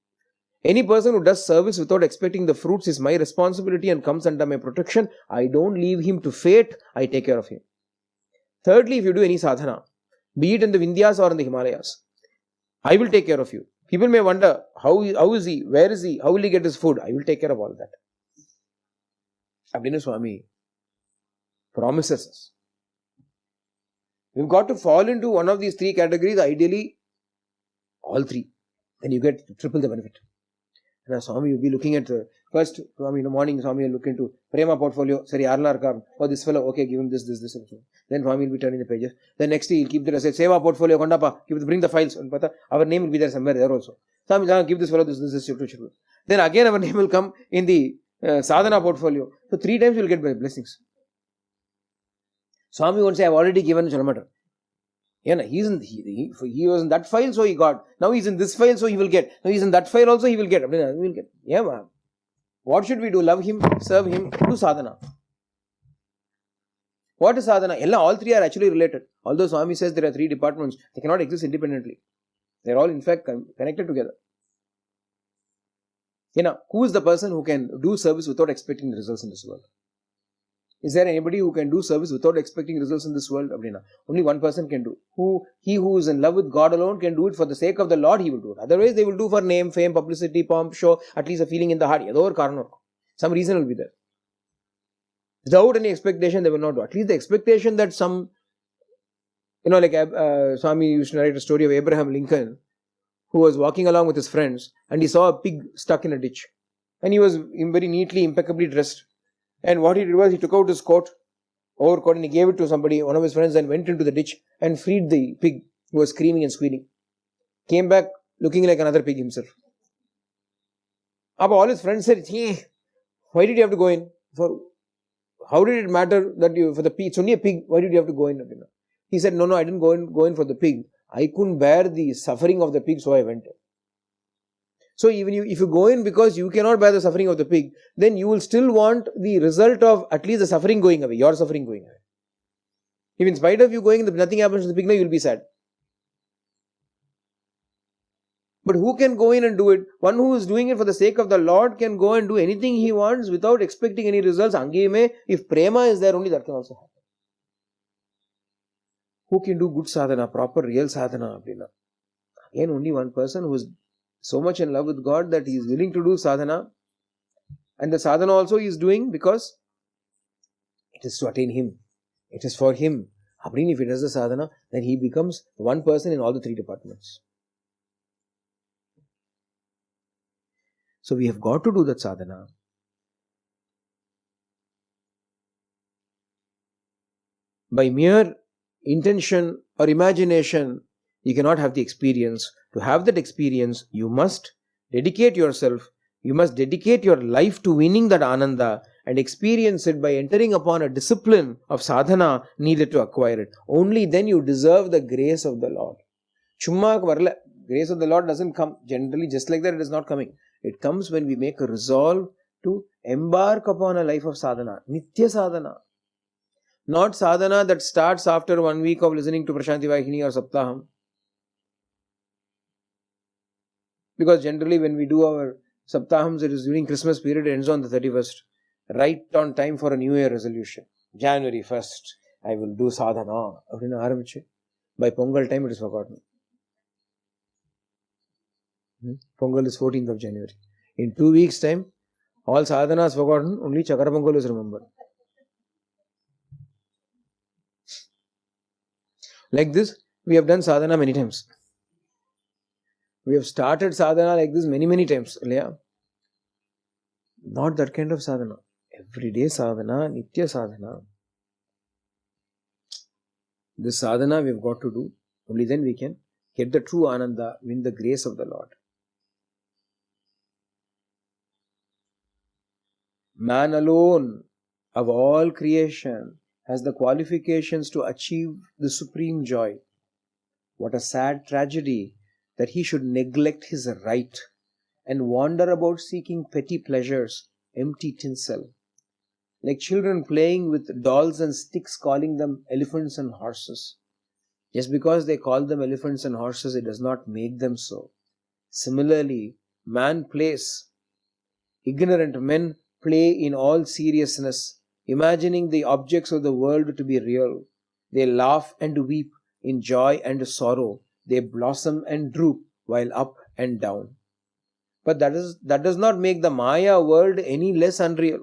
any person who does service without expecting the fruits is my responsibility and comes under my protection. I don't leave him to fate, I take care of him. Thirdly, if you do any sadhana, be it in the Vindhyas or in the Himalayas, I will take care of you. People may wonder, how is he, where is he, how will he get his food? I will take care of all that. Abdina Swami promises us. We've got to fall into one of these 3 categories, ideally all 3. Then you get triple the benefit. And Swami will be looking at first, Swami in the morning, Swami will look into Prema portfolio, sorry, Arlar, oh this fellow, okay, give him this and so. Then Swami will be turning the pages. Then next day he'll keep the receipt, Seva portfolio, Kondapa, bring the files, our name will be there somewhere there also. Swami, give this fellow, this. Then again our name will come in the sadhana portfolio. So 3 times you will get blessings. Swami won't say, I've already given Chalamata. He was in that file, so he got. Now he's in this file, so he will get. Now he's in that file also, he will get. Yeah, man. What should we do? Love him, serve him, do sadhana. What is sadhana? All 3 are actually related. Although Swami says there are 3 departments, they cannot exist independently. They are all in fact connected together. Who is the person who can do service without expecting the results in this world? Is there anybody who can do service without expecting results in this world? Only one person can do. He who is in love with God alone can do it for the sake of the Lord, he will do it. Otherwise, they will do for name, fame, publicity, pomp, show, at least a feeling in the heart. Some reason will be there. Without any expectation, they will not do. At least the expectation that some, Swami used to narrate a story of Abraham Lincoln, who was walking along with his friends and he saw a pig stuck in a ditch. And he was very neatly, impeccably dressed. And what he did was he took out his overcoat and he gave it to somebody, one of his friends, and went into the ditch and freed the pig who was screaming and squealing. Came back looking like another pig himself. All his friends said, hey, why did you have to go in? How did it matter that for the pig? It's only a pig. Why did you have to go in? He said, no, I didn't go in for the pig. I couldn't bear the suffering of the pig, so I went in. So even if you go in because you cannot bear the suffering of the pig, then you will still want the result of at least the suffering going away, your suffering going away. If in spite of you going, nothing happens to the pig, now you will be sad. But who can go in and do it? One who is doing it for the sake of the Lord can go and do anything he wants without expecting any results. If prema is there, only that can also happen. Who can do good sadhana, proper real sadhana? Again, only one person who is so much in love with God that he is willing to do sadhana. And the sadhana also he is doing because it is to attain him. It is for him. If he does the sadhana, then he becomes one person in all the three departments. So we have got to do that sadhana. By mere intention or imagination, you cannot have the experience. To have that experience, you must dedicate yourself. You must dedicate your life to winning that ananda and experience it by entering upon a discipline of sadhana needed to acquire it. Only then you deserve the grace of the Lord. Grace of the Lord doesn't come generally just like that. It is not coming. It comes when we make a resolve to embark upon a life of sadhana. Nitya sadhana. Not sadhana that starts after 1 week of listening to Prashanti Vahini or Saptaham. Because generally when we do our Saptahams, it is during Christmas period, it ends on the 31st. Right on time for a New Year resolution. January 1st, I will do sadhana. By Pongal time, it is forgotten. Pongal is 14th of January. In 2 weeks time, all sadhana is forgotten, only Chakra Pongal is remembered. Like this, we have done sadhana many times. We have started sadhana like this many times. Not that kind of sadhana. Everyday sadhana, nitya sadhana. This sadhana we have got to do. Only then we can get the true ananda, win the grace of the Lord. Man alone of all creation has the qualifications to achieve the supreme joy. What a sad tragedy that he should neglect his right and wander about seeking petty pleasures, empty tinsel. Like children playing with dolls and sticks, calling them elephants and horses. Just because they call them elephants and horses, it does not make them so. Similarly, man plays. Ignorant men play in all seriousness, imagining the objects of the world to be real. They laugh and weep in joy and sorrow. They blossom and droop while up and down. But that does not make the Maya world any less unreal.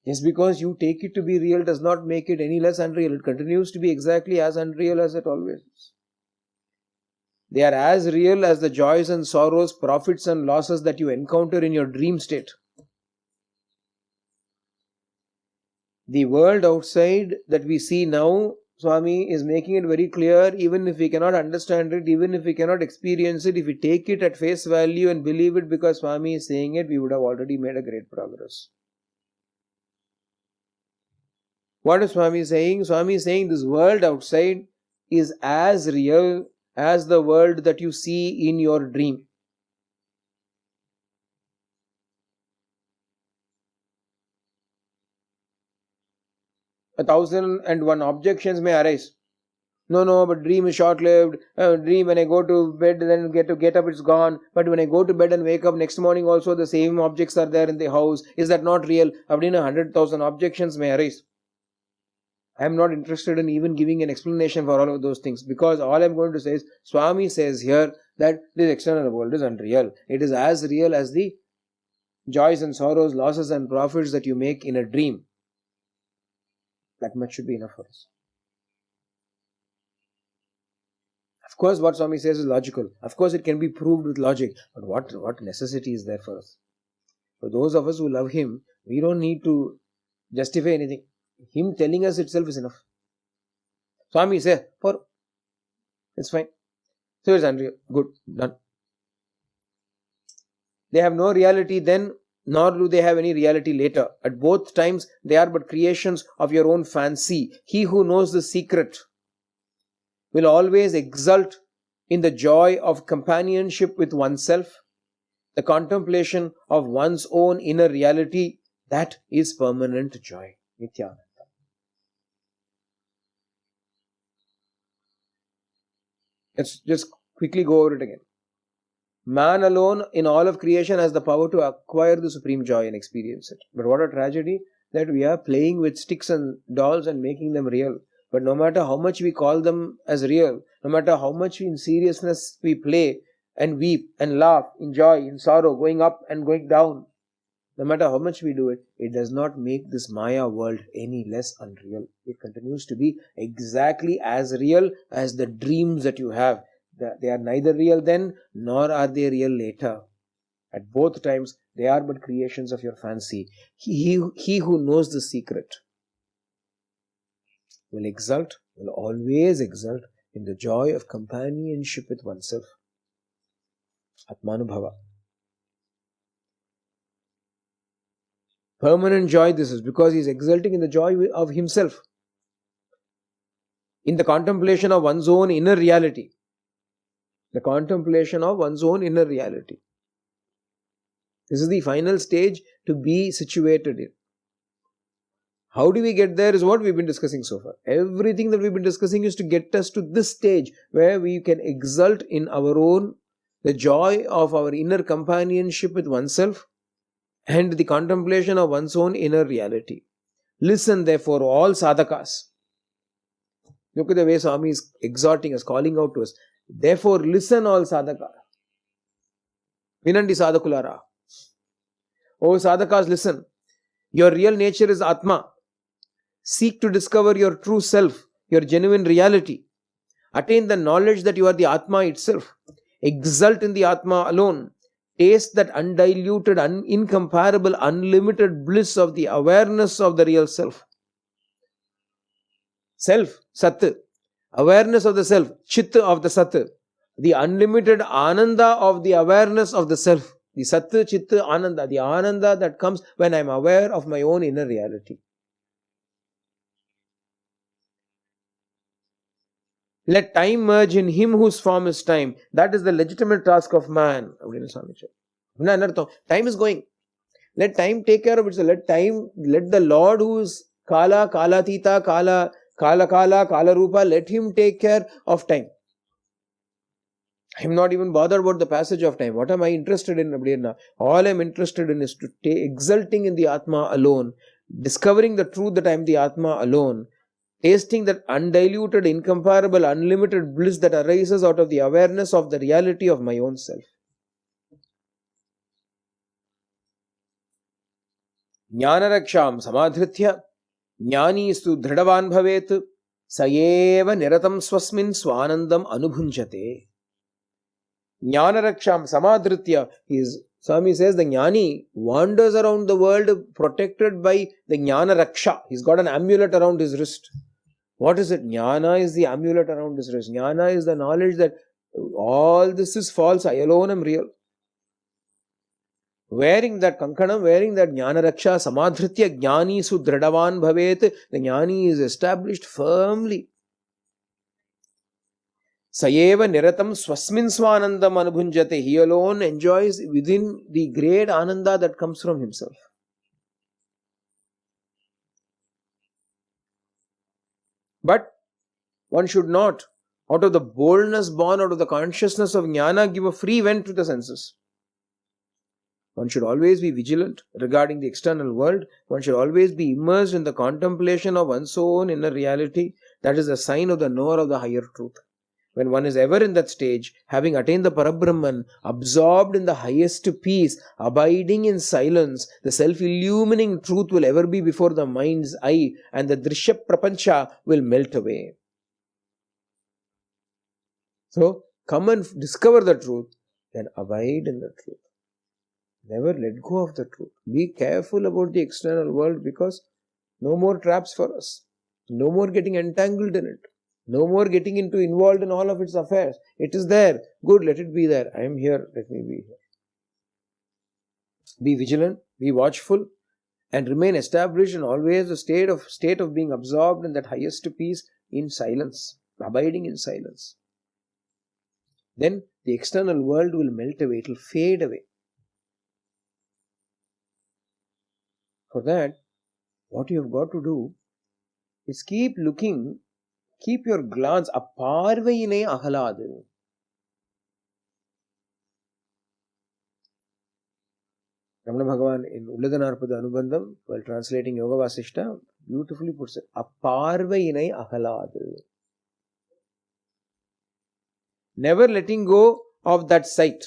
Just because you take it to be real does not make it any less unreal. It continues to be exactly as unreal as it always is. They are as real as the joys and sorrows, profits and losses that you encounter in your dream state. The world outside that we see now, Swami is making it very clear, even if we cannot understand it, even if we cannot experience it, if we take it at face value and believe it because Swami is saying it, we would have already made a great progress. What is Swami saying? Swami is saying this world outside is as real as the world that you see in your dream. A 1,001 objections may arise. No, but dream is short-lived. Dream, when I go to bed, then get up, it's gone. But when I go to bed and wake up next morning, also the same objects are there in the house. Is that not real? 100,000 objections may arise. I am not interested in even giving an explanation for all of those things, because all I am going to say is, Swami says here that this external world is unreal. It is as real as the joys and sorrows, losses and profits that you make in a dream. That much should be enough for us. Of course, what Swami says is logical. Of course, it can be proved with logic. But what necessity is there for us? For those of us who love him, we don't need to justify anything. Him telling us itself is enough. Swami says, it's fine. So it's unreal. Good, done. They have no reality then, nor do they have any reality later. At both times, they are but creations of your own fancy. He who knows the secret will always exult in the joy of companionship with oneself, the contemplation of one's own inner reality. That is permanent joy. Nityananda. Let's just quickly go over it again. Man alone in all of creation has the power to acquire the supreme joy and experience it. But what a tragedy that we are playing with sticks and dolls and making them real. But no matter how much we call them as real, no matter how much in seriousness we play and weep and laugh, in joy, in sorrow, going up and going down, no matter how much we do it, it does not make this Maya world any less unreal. It continues to be exactly as real as the dreams that you have. They are neither real then, nor are they real later. At both times, they are but creations of your fancy. He who knows the secret will always exult in the joy of companionship with oneself. Atmanubhava. Permanent joy this is, because he is exulting in the joy of himself, in the contemplation of one's own inner reality. The contemplation of one's own inner reality. This is the final stage to be situated in. How do we get there is what we've been discussing so far. Everything that we've been discussing is to get us to this stage where we can exult in the joy of our inner companionship with oneself and the contemplation of one's own inner reality. Listen therefore all sadhakas. Look at the way Swami is exhorting us, calling out to us. Therefore listen all sadhaka. Vinandi sadhakulara. Oh sadhakas, listen. Your real nature is Atma. Seek to discover your true self, your genuine reality. Attain the knowledge that you are the Atma itself. Exult in the Atma alone. Taste that undiluted, incomparable, unlimited bliss of the awareness of the real self. Self, Sat. Awareness of the self, Chit of the Sat. The unlimited Ananda of the awareness of the self. The Sat, Chit, Ananda. The Ananda that comes when I am aware of my own inner reality. Let time merge in him whose form is time. That is the legitimate task of man. Time is going. Let time take care of itself. Let the Lord who is Kala, Kalatita, Kala Rupa, let him take care of time. I am not even bothered about the passage of time. What am I interested in? All I am interested in is to exulting in the Atma alone, discovering the truth that I am the Atma alone, tasting that undiluted, incomparable, unlimited bliss that arises out of the awareness of the reality of my own self. Jnanaraksham samadhritya jnanistu dhridavan bhavet sayeva niratam swasmin swanandam anubhunjate. Jnanaraksham samadhritya, Swami says the jnani wanders around the world protected by the jnanaraksha. He's got an amulet around his wrist. What is it? Jnana is the amulet around his wrist. Jnana is the knowledge that all this is false, I alone am real. Wearing that kankanam, wearing that jnanaraksha, samadhritya jnani sudhradavan bhavet, the jnani is established firmly. Sayeva niratam swasmin swanandam anubhunjate. He alone enjoys within the great ananda that comes from himself. But one should not, out of the boldness born out of the consciousness of jnana, give a free vent to the senses. One should always be vigilant regarding the external world. One should always be immersed in the contemplation of one's own inner reality. That is a sign of the knower of the higher truth. When one is ever in that stage, having attained the Parabrahman, absorbed in the highest peace, abiding in silence, the self-illumining truth will ever be before the mind's eye, and the Drishya Prapancha will melt away. So, come and discover the truth, then abide in the truth. Never let go of the truth. Be careful about the external world, because no more traps for us. No more getting entangled in it. No more getting involved in all of its affairs. It is there. Good, let it be there. I am here. Let me be here. Be vigilant, be watchful, and remain established in always a state of being absorbed in that highest peace in silence, abiding in silence. Then the external world will melt away. It will fade away. For that, what you have got to do is keep looking, keep your glance, aparvaine ahaladu. Ramana Bhagavan in Ulladanarpada Anubandham, while translating Yoga Vasishta, beautifully puts it, Aparvainai Ahaladu. Never letting go of that sight,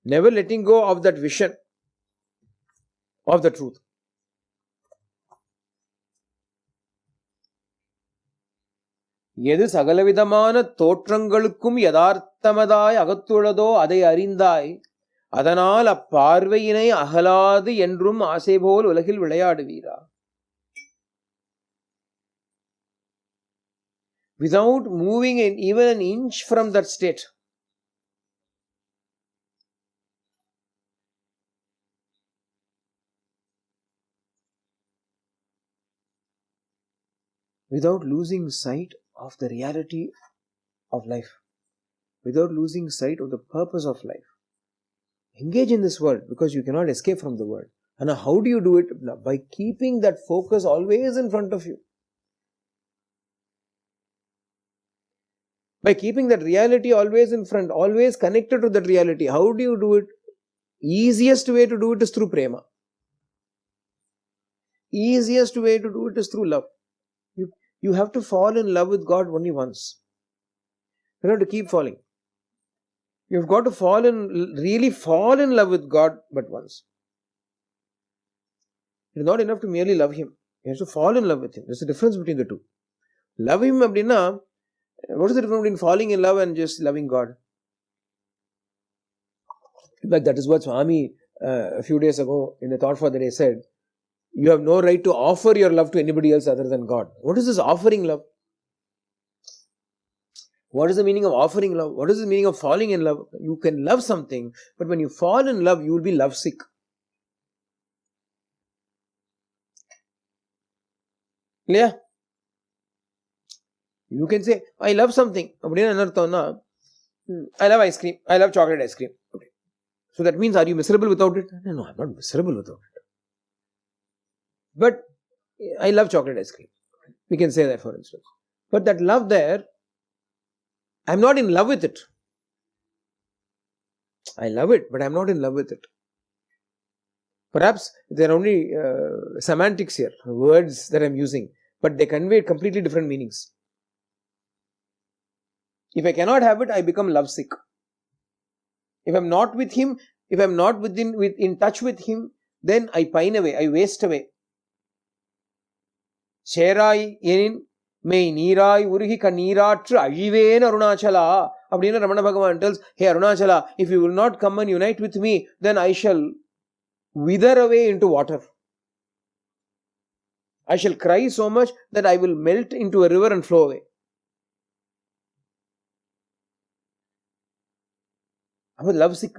never letting go of that vision of the truth. எது சகலவிதமான தோற்றங்களுக்கும் யதார்த்தமதாய் அகத்துள்ளதோ அதை அறிந்தாய், அதனால் அப்பார்வையினை அகலாது என்றும் ஆசை போல் உலகில் விளையாடுவீரா. Without moving in even an inch from that state, without losing sight of the reality of life, without losing sight of the purpose of life. Engage in this world because you cannot escape from the world. And how do you do it? By keeping that focus always in front of you. By keeping that reality always in front, always connected to that reality. How do you do it? Easiest way to do it is through prema. Easiest way to do it is through love. You have to fall in love with God only once. You have to keep falling. You've got to really fall in love with God but once. It is not enough to merely love Him. You have to fall in love with Him. There's a difference between the two. Love Him abdina, what is the difference between falling in love and just loving God? In fact, that is what Swami a few days ago in the Thought for the Day said. You have no right to offer your love to anybody else other than God. What is this offering love? What is the meaning of offering love? What is the meaning of falling in love? You can love something, but when you fall in love, you will be lovesick. Yeah. You can say, I love something. I love ice cream. I love chocolate ice cream. Okay. So that means, are you miserable without it? No, I'm not miserable without it. But I love chocolate ice cream. We can say that, for instance. But that love there, I'm not in love with it. I love it, but I'm not in love with it. Perhaps there are only semantics here, words that I'm using, but they convey completely different meanings. If I cannot have it, I become lovesick. If I'm not with Him, if I'm not in touch with Him, then I pine away, I waste away. Cherai yenin may nirai uruhi kaniratra ajiven Arunachala. Abdina Ramana Bhagavan tells, hey Arunachala, if you will not come and unite with me, then I shall wither away into water. I shall cry so much that I will melt into a river and flow away. I was lovesick.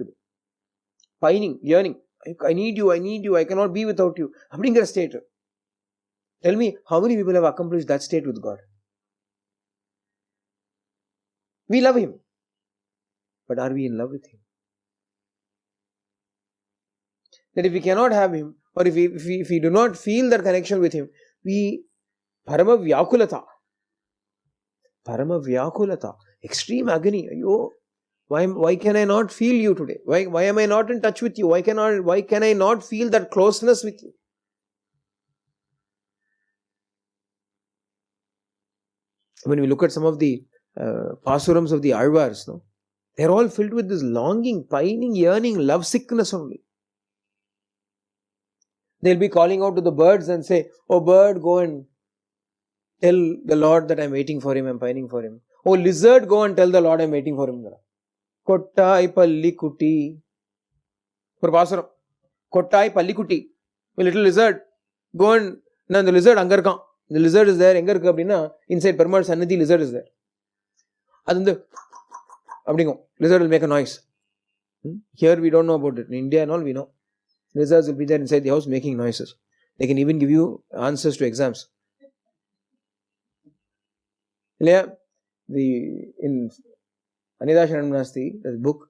Pining, yearning. I need you, I cannot be without you. Abdingra state. Tell me, how many people have accomplished that state with God? We love Him. But are we in love with Him? That if we cannot have Him, or if we do not feel that connection with Him, we parama vyakulata, extreme agony. Why can I not feel you today? Why am I not in touch with you? Why can I not feel that closeness with you? When we look at some of the pasurams of the Alvars, no, they're all filled with this longing, pining, yearning, love sickness only. They'll be calling out to the birds and say, oh bird, go and tell the Lord that I'm waiting for Him, I'm pining for Him. Oh lizard, go and tell the Lord I'm waiting for Him. Kottai Pallikutti. For Pasuram. Kottai Pallikutti. A little lizard. Go and, the lizard angarkan. The lizard is there, engar kabdina, inside Perumal Sannidhi, lizard is there. Lizard will make a noise. Here we don't know about it. In India and all we know. Lizards will be there inside the house making noises. They can even give you answers to exams. In Anida Sharanamnasti, the book,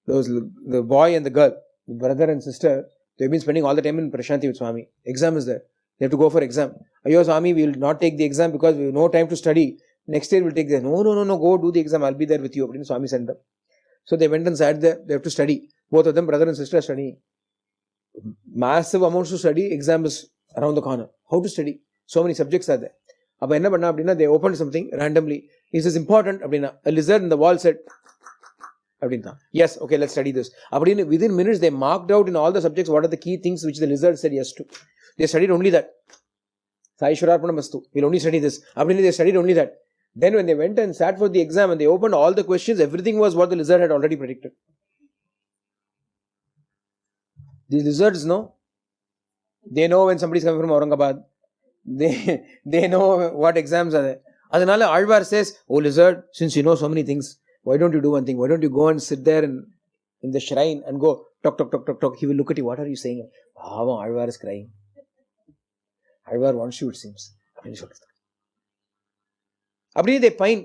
the boy and the girl, the brother and sister, they've been spending all the time in Prashanti with Swami. Exam is there. They have to go for exam. Ayo Swami, we will not take the exam because we have no time to study. Next year we'll take the exam. No, go do the exam. I'll be there with you. Swami sent them. So they went and sat there. They have to study. Both of them, brother and sister, are studying. massive amounts to study, exam is around the corner. How to study? So many subjects are there. அப்போ என்ன பண்ணா அப்படின்னா, they opened something randomly. Is this important அப்படின்னா, a lizard in the wall said அப்படின்னா, yes, okay, let's study this. அப்படின்னு within minutes they marked out in all the subjects what are the key things which the lizard said yes to. They studied only that. Saishwararpana Mastu, we'll only study this. அப்படின்னு they studied only that. Then when they went and sat for the exam and they opened all the questions, everything was what the lizard had already predicted. These lizards know. They know when somebody is coming from Aurangabad. They know what exams are there. Adanala Alvar says, oh lizard, since you know so many things, why don't you do one thing? Why don't you go and sit there in the shrine and go talk, talk, talk, talk, talk. He will look at you. What are you saying? Bhava, Alvar is crying. Alvar wants you, it seems. Abhi they pine,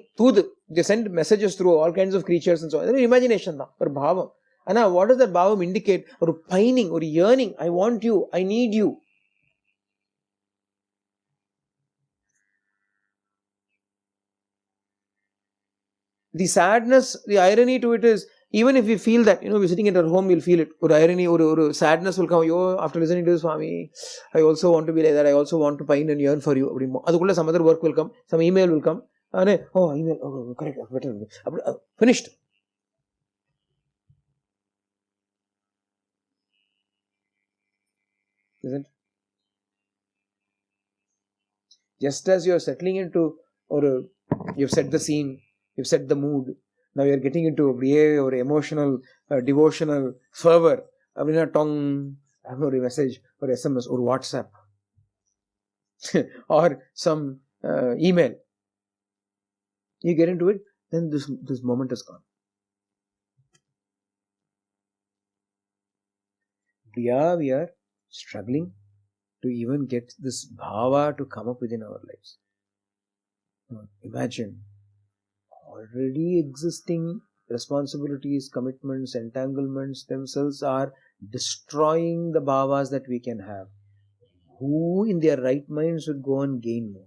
they send messages through all kinds of creatures and so on. Imagination, or bhava. And what does that bhava indicate? Or pining, or yearning. I want you. I need you. The sadness, the irony to it is, even if we feel that, we're sitting at our home, we'll feel it. Or irony, or sadness will come. After listening to this, Swami, I also want to be like that. I also want to pine and yearn for you. Adukulla some other work will come. Some email will come. Oh, email. Oh, correct. Better. Finished. Isn't? Just as you're settling into, or you've set the scene, you've set the mood. Now you're getting into a or emotional, devotional fervor. Abhina tong, I have no message or SMS or WhatsApp or some email. You get into it, then this moment is gone. We are struggling to even get this bhava to come up within our lives. Imagine. Already existing responsibilities, commitments, entanglements themselves are destroying the bhavas that we can have. Who in their right minds would go and gain more?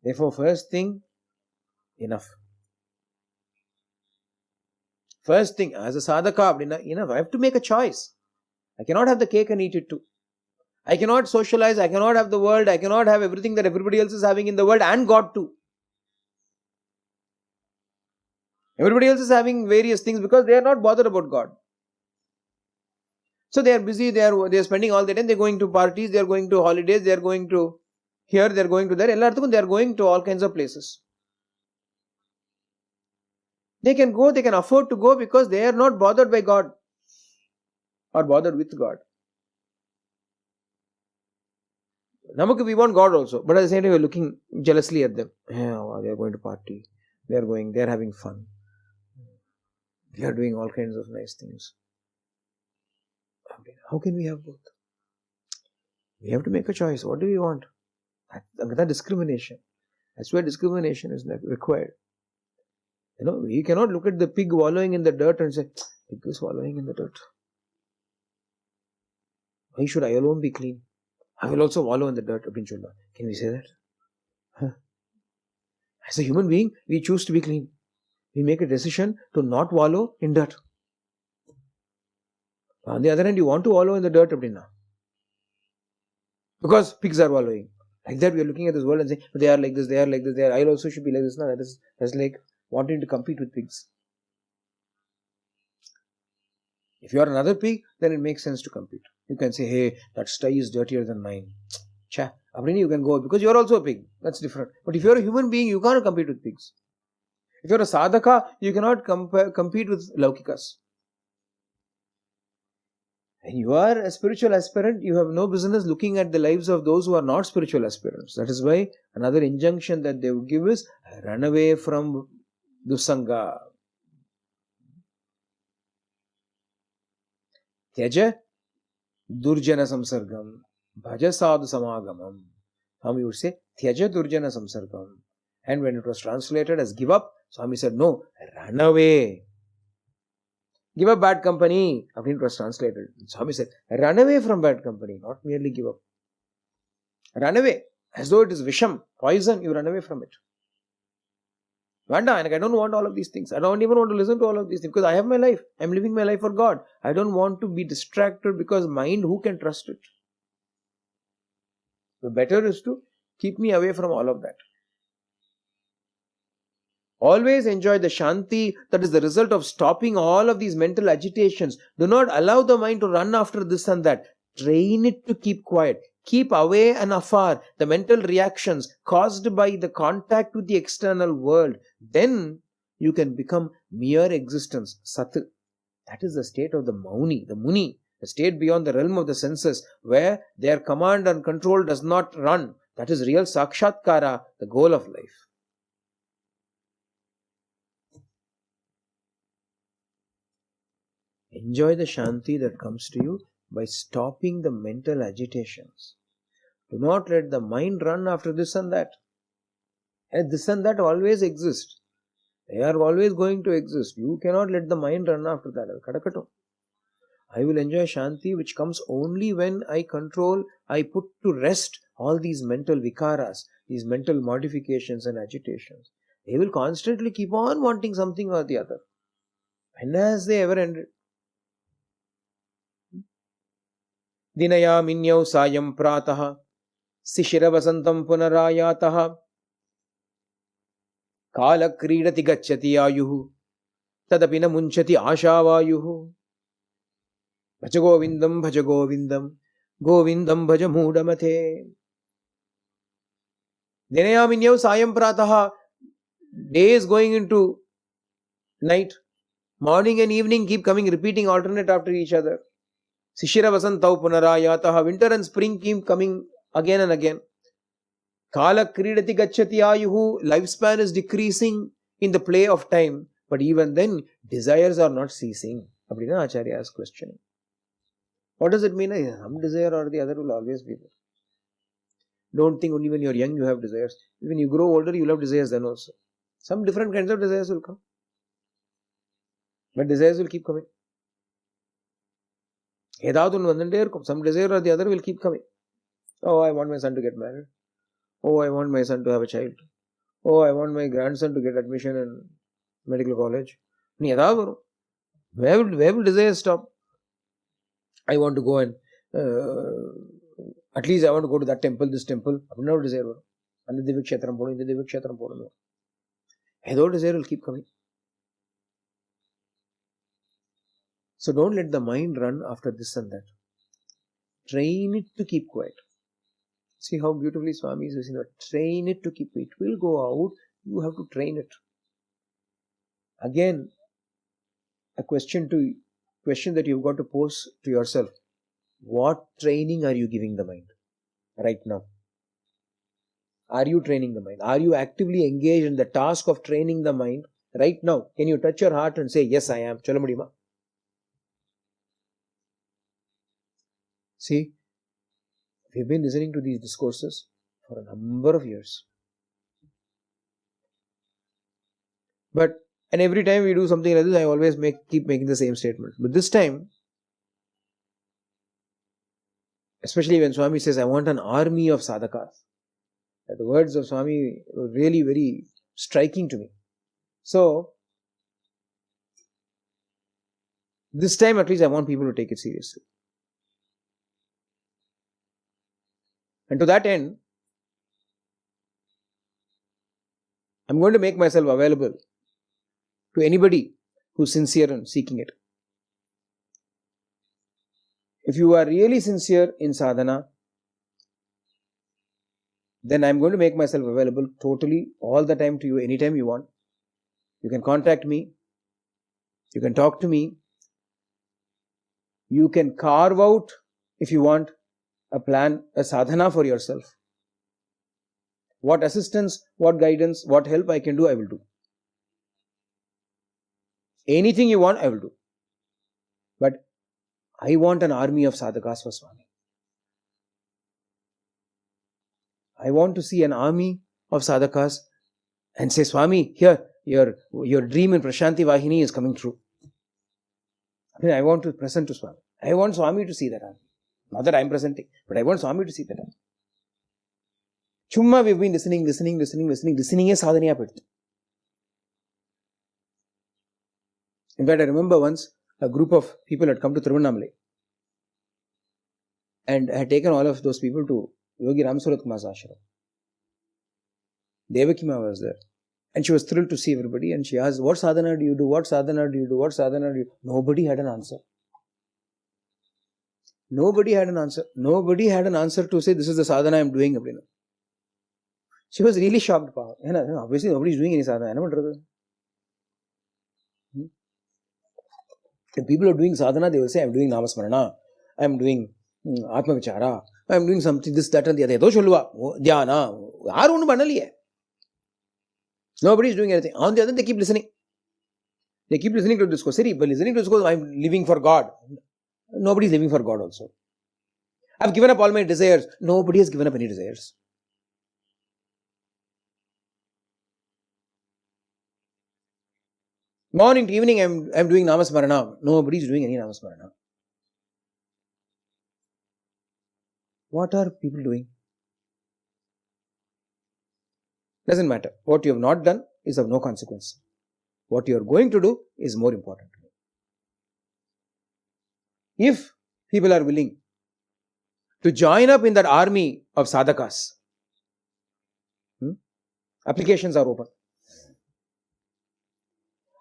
Therefore, first thing, enough. First thing, as a sadhaka, enough. I have to make a choice. I cannot have the cake and eat it too. I cannot socialize. I cannot have the world. I cannot have everything that everybody else is having in the world and God too. Everybody else is having various things because they are not bothered about God. So they are busy, they are spending all the time, they are going to parties, they are going to holidays, they are going to here, they are going to there, they are going to all kinds of places. They can go, they can afford to go because they are not bothered by God or bothered with God. Namak, we want God also, but at the same time we are looking jealously at them. Yeah, they are going to party, they are having fun. They are doing all kinds of nice things. How can we have both? We have to make a choice. What do we want? That discrimination. That's where discrimination is required. We cannot look at the pig wallowing in the dirt and say, pig is wallowing in the dirt. Why should I alone be clean? I will also wallow in the dirt. Can we say that? As a human being, we choose to be clean. We make a decision to not wallow in dirt. On the other hand, you want to wallow in the dirt because pigs are wallowing. Like that, we are looking at this world and saying, they are like this, they are like this, I also should be like this. No, that's like wanting to compete with pigs. If you are another pig, then it makes sense to compete. You can say, hey, that sty is dirtier than mine. You can go because you are also a pig. That's different. But if you are a human being, you can't compete with pigs. If you are a sadhaka, you cannot compete with laukikas. When you are a spiritual aspirant, you have no business looking at the lives of those who are not spiritual aspirants. That is why another injunction that they would give is run away from dusanga. Tyaja durjana samsargam bhaja sadhu samagamam. Swami would say Tyaja durjana samsargam. And when it was translated as give up, Swami said no, run away. Give up bad company. After it was translated, Swami said, run away from bad company, not merely give up. Run away. As though it is visham, poison, you run away from it. Vanda, and I don't want all of these things. I don't even want to listen to all of these things because I have my life. I'm living my life for God. I don't want to be distracted because mind, who can trust it? The better is to keep me away from all of that. Always enjoy the Shanti that is the result of stopping all of these mental agitations. Do not allow the mind to run after this and that. Train it to keep quiet. Keep away and afar the mental reactions caused by the contact with the external world. Then you can become mere existence, Sat. That is the state of the Mauni, the Muni, the state beyond the realm of the senses, where their command and control does not run. That is real Sakshatkara, the goal of life. Enjoy the Shanti that comes to you by stopping the mental agitations. Do not let the mind run after this and that. And this and that always exist. They are always going to exist. You cannot let the mind run after that. I will enjoy Shanti which comes only when I control, I put to rest all these mental vikaras, these mental modifications and agitations. They will constantly keep on wanting something or the other. When has they ever ended? Dinayaminyau sayam prataha Sishiravasantam punarayataha Kala kridati gacchati ayuhu Tadapina munchati ashavayuhu Bhaja Govindam Govindam bhaja mudamate. Dinayaminyau sayam prataha. Day is going into night. Morning and evening keep coming, repeating alternate after each other. Sishira vasantau punarayataha. Winter and spring keep coming again and again. Kala kridati gacchati ayuhu. Lifespan is decreasing in the play of time. But even then, desires are not ceasing. Abdina Acharya is questioning. What does it mean? Some desire or the other will always be there. Don't think only when you're young you have desires. When you grow older, you'll have desires then also. Some different kinds of desires will come. But desires will keep coming. Some desire or the other will keep coming. Oh, I want my son to get married. Oh, I want my son to have a child. Oh, I want my grandson to get admission in medical college. Where will desire stop? I want to go and at least I want to go to that temple, this temple. No desire. And the Divikshetram Podu, the Divikshetram Podu. That desire will keep coming. So don't let the mind run after this and that. Train it to keep quiet. See how beautifully Swami is using that. Train it to keep quiet. It will go out. You have to train it. Again, a question that you've got to pose to yourself. What training are you giving the mind right now? Are you training the mind? Are you actively engaged in the task of training the mind right now? Can you touch your heart and say, yes, I am? Chala mudiyuma? See, we've been listening to these discourses for a number of years. And every time we do something like this, I always keep making the same statement. But this time, especially when Swami says, I want an army of sadhakas, the words of Swami were really very striking to me. So, this time at least I want people to take it seriously. And to that end, I'm going to make myself available to anybody who's sincere in seeking it. If you are really sincere in sadhana, then I'm going to make myself available totally all the time to you anytime you want. You can contact me. You can talk to me. You can carve out, if you want, a plan, a sadhana for yourself. What assistance, what guidance, what help I can do, I will do. Anything you want, I will do. But I want an army of sadhakas for Swami. I want to see an army of sadhakas and say, Swami, here, your dream in Prashanti Vahini is coming true. I want to present to Swami. I want Swami to see that army. Not that I am presenting, but I want Swami to see that army. Chumma we've been listening is sadhaniya pedtu. In fact, I remember once a group of people had come to Tiruvannamalai and had taken all of those people to Yogi Ram Surat Kumar's ashram. Devaki Ma was there. And she was thrilled to see everybody, and she asked, what sadhana do you do? What sadhana do you do? What sadhana do you do? Nobody had an answer. Nobody had an answer. Nobody had an answer to say, this is the sadhana I am doing. She was really shocked. Obviously, nobody is doing any sadhana. If people are doing sadhana, they will say, I am doing namasmarana, I am doing atma vichara, I am doing something, this, that, and the other. Dhyana. Nobody is doing anything. On the other, they keep listening. They keep listening to this discourse. By listening to this discourse, I am living for God. Nobody is living for God also. I have given up all my desires. Nobody has given up any desires. Morning to evening, I am doing namasmarana. Nobody is doing any namasmarana. What are people doing? Doesn't matter. What you have not done is of no consequence. What you are going to do is more important. If people are willing to join up in that army of sadhakas, applications are open.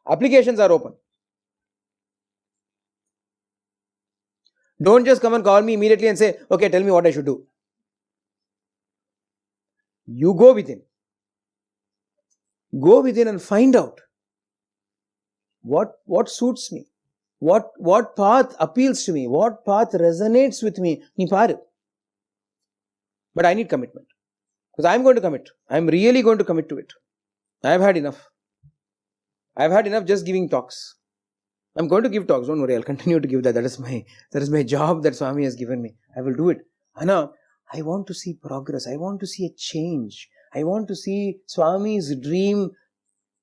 Applications are open. Don't just come and call me immediately and say, okay, tell me what I should do. You go within. Go within and find out what suits me. What path appeals to me? What path resonates with me? But I need commitment. Because I am going to commit. I am really going to commit to it. I have had enough. I have had enough just giving talks. I am going to give talks. Don't worry. I will continue to give that. That is my job that Swami has given me. I will do it. Anna, I want to see progress. I want to see a change. I want to see Swami's dream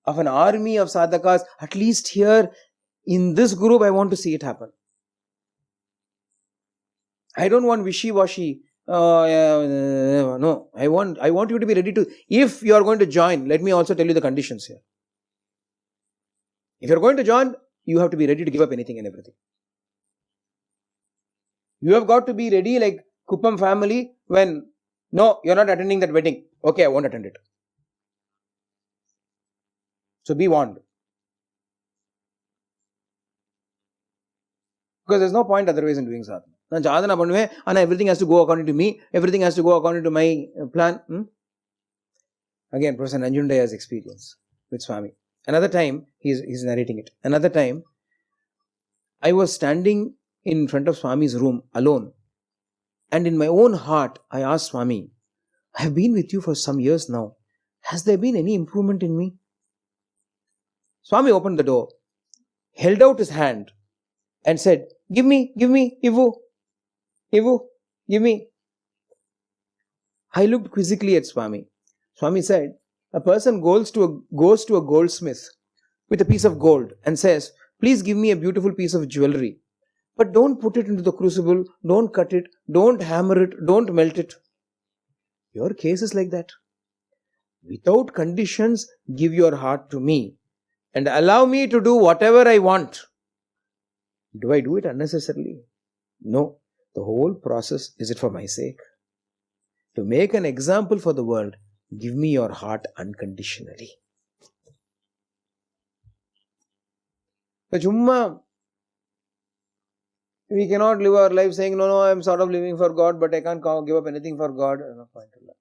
of an army of sadhakas, at least here in this group, I want to see it happen. I don't want wishy-washy. No, I want you to be ready to. If you are going to join, let me also tell you the conditions here. If you are going to join, you have to be ready to give up anything and everything. You have got to be ready like Kuppam family when, no, you are not attending that wedding. Okay, I won't attend it. So be warned. Because there's no point otherwise in doing sadhana. Sadhana பண்ணுவேன் and everything has to go according to me, everything has to go according to my plan. Again, Professor Nanjundaya's experience with Swami. Another time, he's narrating it. Another time, I was standing in front of Swami's room alone, and in my own heart, I asked Swami, I have been with you for some years now. Has there been any improvement in me? Swami opened the door, held out his hand, and said, give me, Ivu, give me. I looked quizzically at Swami. Swami said, a person goes to a goldsmith with a piece of gold and says, please give me a beautiful piece of jewelry, but don't put it into the crucible, don't cut it, don't hammer it, don't melt it. Your case is like that. Without conditions, give your heart to me and allow me to do whatever I want. Do I do it unnecessarily? No. The whole process, is it for my sake? To make an example for the world, give me your heart unconditionally. We cannot live our life saying, no, I am sort of living for God, but I can't give up anything for God. No point in that.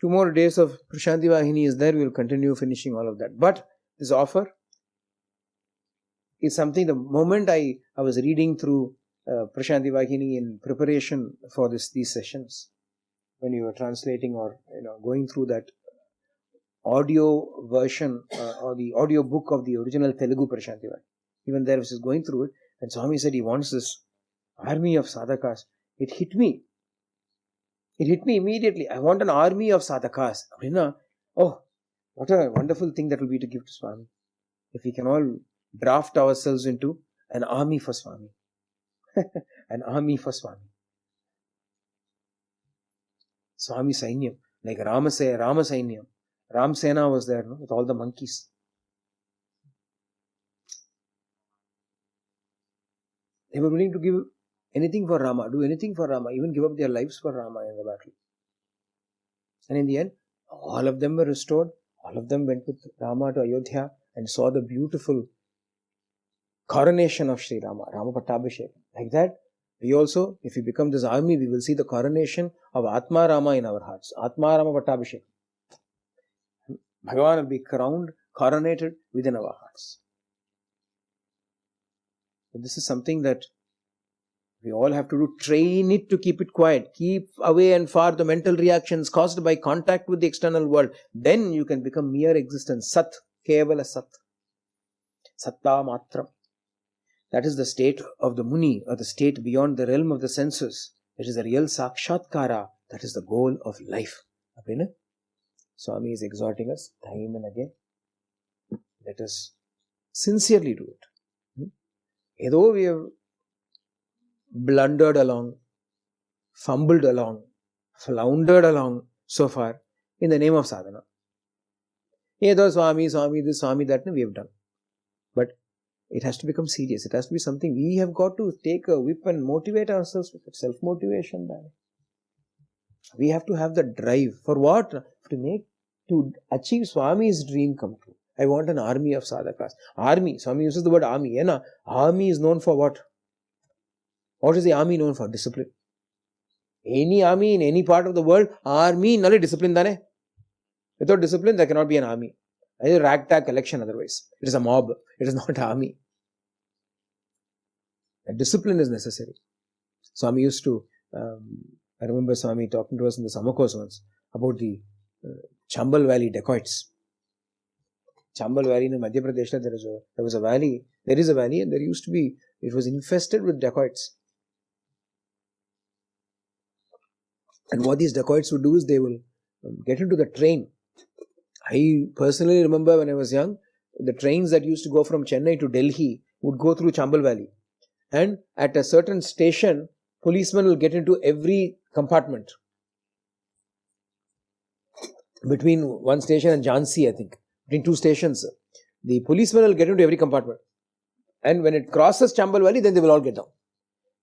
2 more days of Prashanti Vahini is there. We will continue finishing all of that. But this offer is something, the moment I was reading through Prashanti Vahini in preparation for these sessions, when you were translating or going through that audio version or the audio book of the original Telugu Prashanti Vahini, even there I was going through it, and Swami said he wants this army of sadhakas. It hit me. It hit me immediately. I want an army of sadhakas. Oh, what a wonderful thing that will be to give to Swami. If we can all draft ourselves into an army for Swami. An army for Swami. Swami Sainyam, like Rama Sainyam. Ram Sena was there with all the monkeys. They were willing to give anything for Rama, do anything for Rama, even give up their lives for Rama in the battle. And in the end, all of them were restored. All of them went with Rama to Ayodhya and saw the beautiful coronation of Sri Rama, Rama Pattabhishek. Like that, we also, if we become this army, we will see the coronation of Atma Rama in our hearts. Atma Rama Pattabhishek. Bhagavan will be crowned, coronated within our hearts. But this is something that we all have to do. Train it to keep it quiet. Keep away and far the mental reactions caused by contact with the external world. Then you can become mere existence. Sat, Kevala Sat. Satta Matram. That is the state of the Muni, or the state beyond the realm of the senses. It is the real Sakshatkara. That is the goal of life. Swami is exhorting us time and again. Let us sincerely do it. Although we have blundered along, fumbled along, floundered along so far in the name of sadhana. Although Swami, this, Swami, that, we have done. But it has to become serious. It has to be something we have got to take a whip and motivate ourselves with it. Self-motivation. We have to have the drive. For what? To achieve Swami's dream come true. I want an army of sadhakas. Army. Swami uses the word army. Army is known for what? What is the army known for? Discipline. Any army in any part of the world, army nalle discipline dane. Without discipline, there cannot be an army. It is a ragtag collection otherwise. It is a mob. It is not army. A discipline is necessary. Swami used to, I remember Swami talking to us in the Samakos once about the Chambal Valley dacoits. Chambal Valley in Madhya Pradesh, there is a valley, and there used to be, it was infested with dacoits. And what these dacoits would do is they will get into the train. I personally remember when I was young, the trains that used to go from Chennai to Delhi would go through Chambal Valley. And at a certain station, policemen will get into every compartment. Between one station and Jhansi, I think. Between two stations, the policemen will get into every compartment. And when it crosses Chambal Valley, then they will all get down.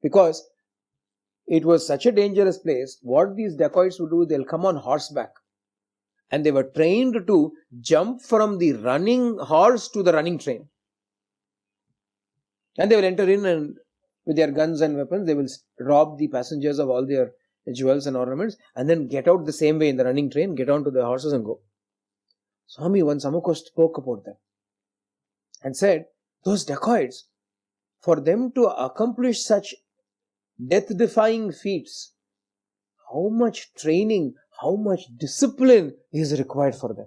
Because it was such a dangerous place. What these dacoits would do, they'll come on horseback. And they were trained to jump from the running horse to the running train. And they will enter in and with their guns and weapons, they will rob the passengers of all their jewels and ornaments and then get out the same way in the running train, get onto the horses and go. Swami once Samako spoke about that and said, those dacoits, for them to accomplish such death-defying feats, how much training, how much discipline is required for them.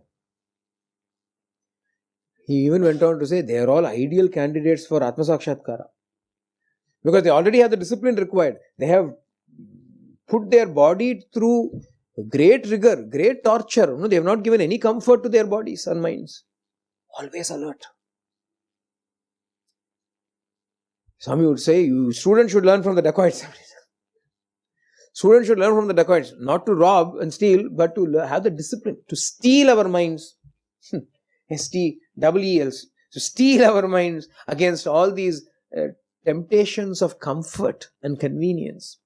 He even went on to say they are all ideal candidates for Atma Sakshatkara. Because they already have the discipline required. They have put their body through great rigor, great torture. They have not given any comfort to their bodies and minds. Always alert. Swami would say, students should learn from the dacoits. Students should learn from the dacoits, not to rob and steal, but to have the discipline, to steal our minds. S-T-E-E-L. To steal our minds against all these temptations of comfort and convenience.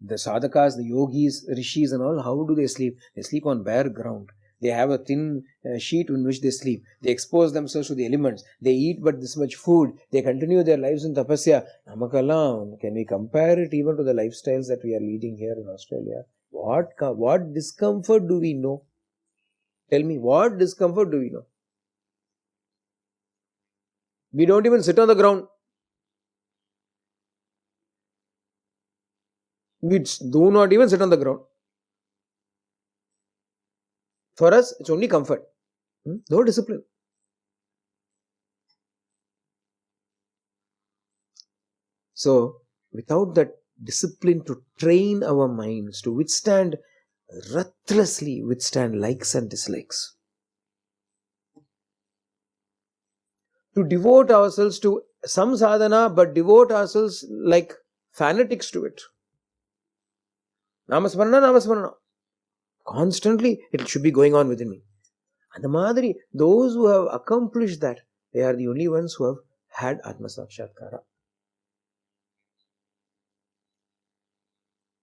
The sadhakas, the yogis, rishis and all, how do they sleep? They sleep on bare ground. They have a thin sheet in which they sleep. They expose themselves to the elements. They eat but this much food. They continue their lives in tapasya. Namakalam, can we compare it even to the lifestyles that we are leading here in Australia? What discomfort do we know? Tell me, what discomfort do we know? We don't even sit on the ground. We do not even sit on the ground. For us, it's only comfort. No discipline. So, without that discipline to train our minds to ruthlessly withstand likes and dislikes, to devote ourselves to some sadhana, but devote ourselves like fanatics to it. Namasmarana. Constantly, it should be going on within me. And the Madhuri, those who have accomplished that, they are the only ones who have had Atma Sakshatkara.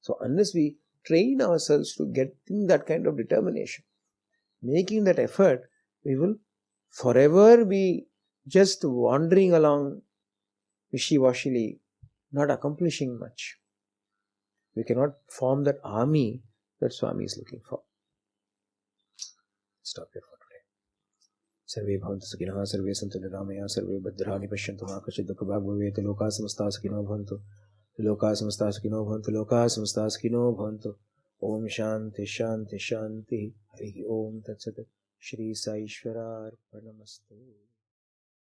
So unless we train ourselves to getting that kind of determination, making that effort, we will forever be just wandering along wishy-washily, not accomplishing much. We cannot form that army that Swami is looking for. Stop here for today. सर्वे भवन्तु सुखिनः, सर्वे सन्तु निरामयाः, सर्वे भद्राणि पश्यन्तु मा कश्चित् दुःखभाग् भवेत्, लोकाः समस्ताः सुखिनो भवन्तु, लोकाः समस्ताः सुखिनो भवन्तु, लोकाः समस्ताः सुखिनो भवन्तु। ओम शांति शांति शांति। हरि ओम तत्सत्। श्री साईश्वरार्पणमस्तु।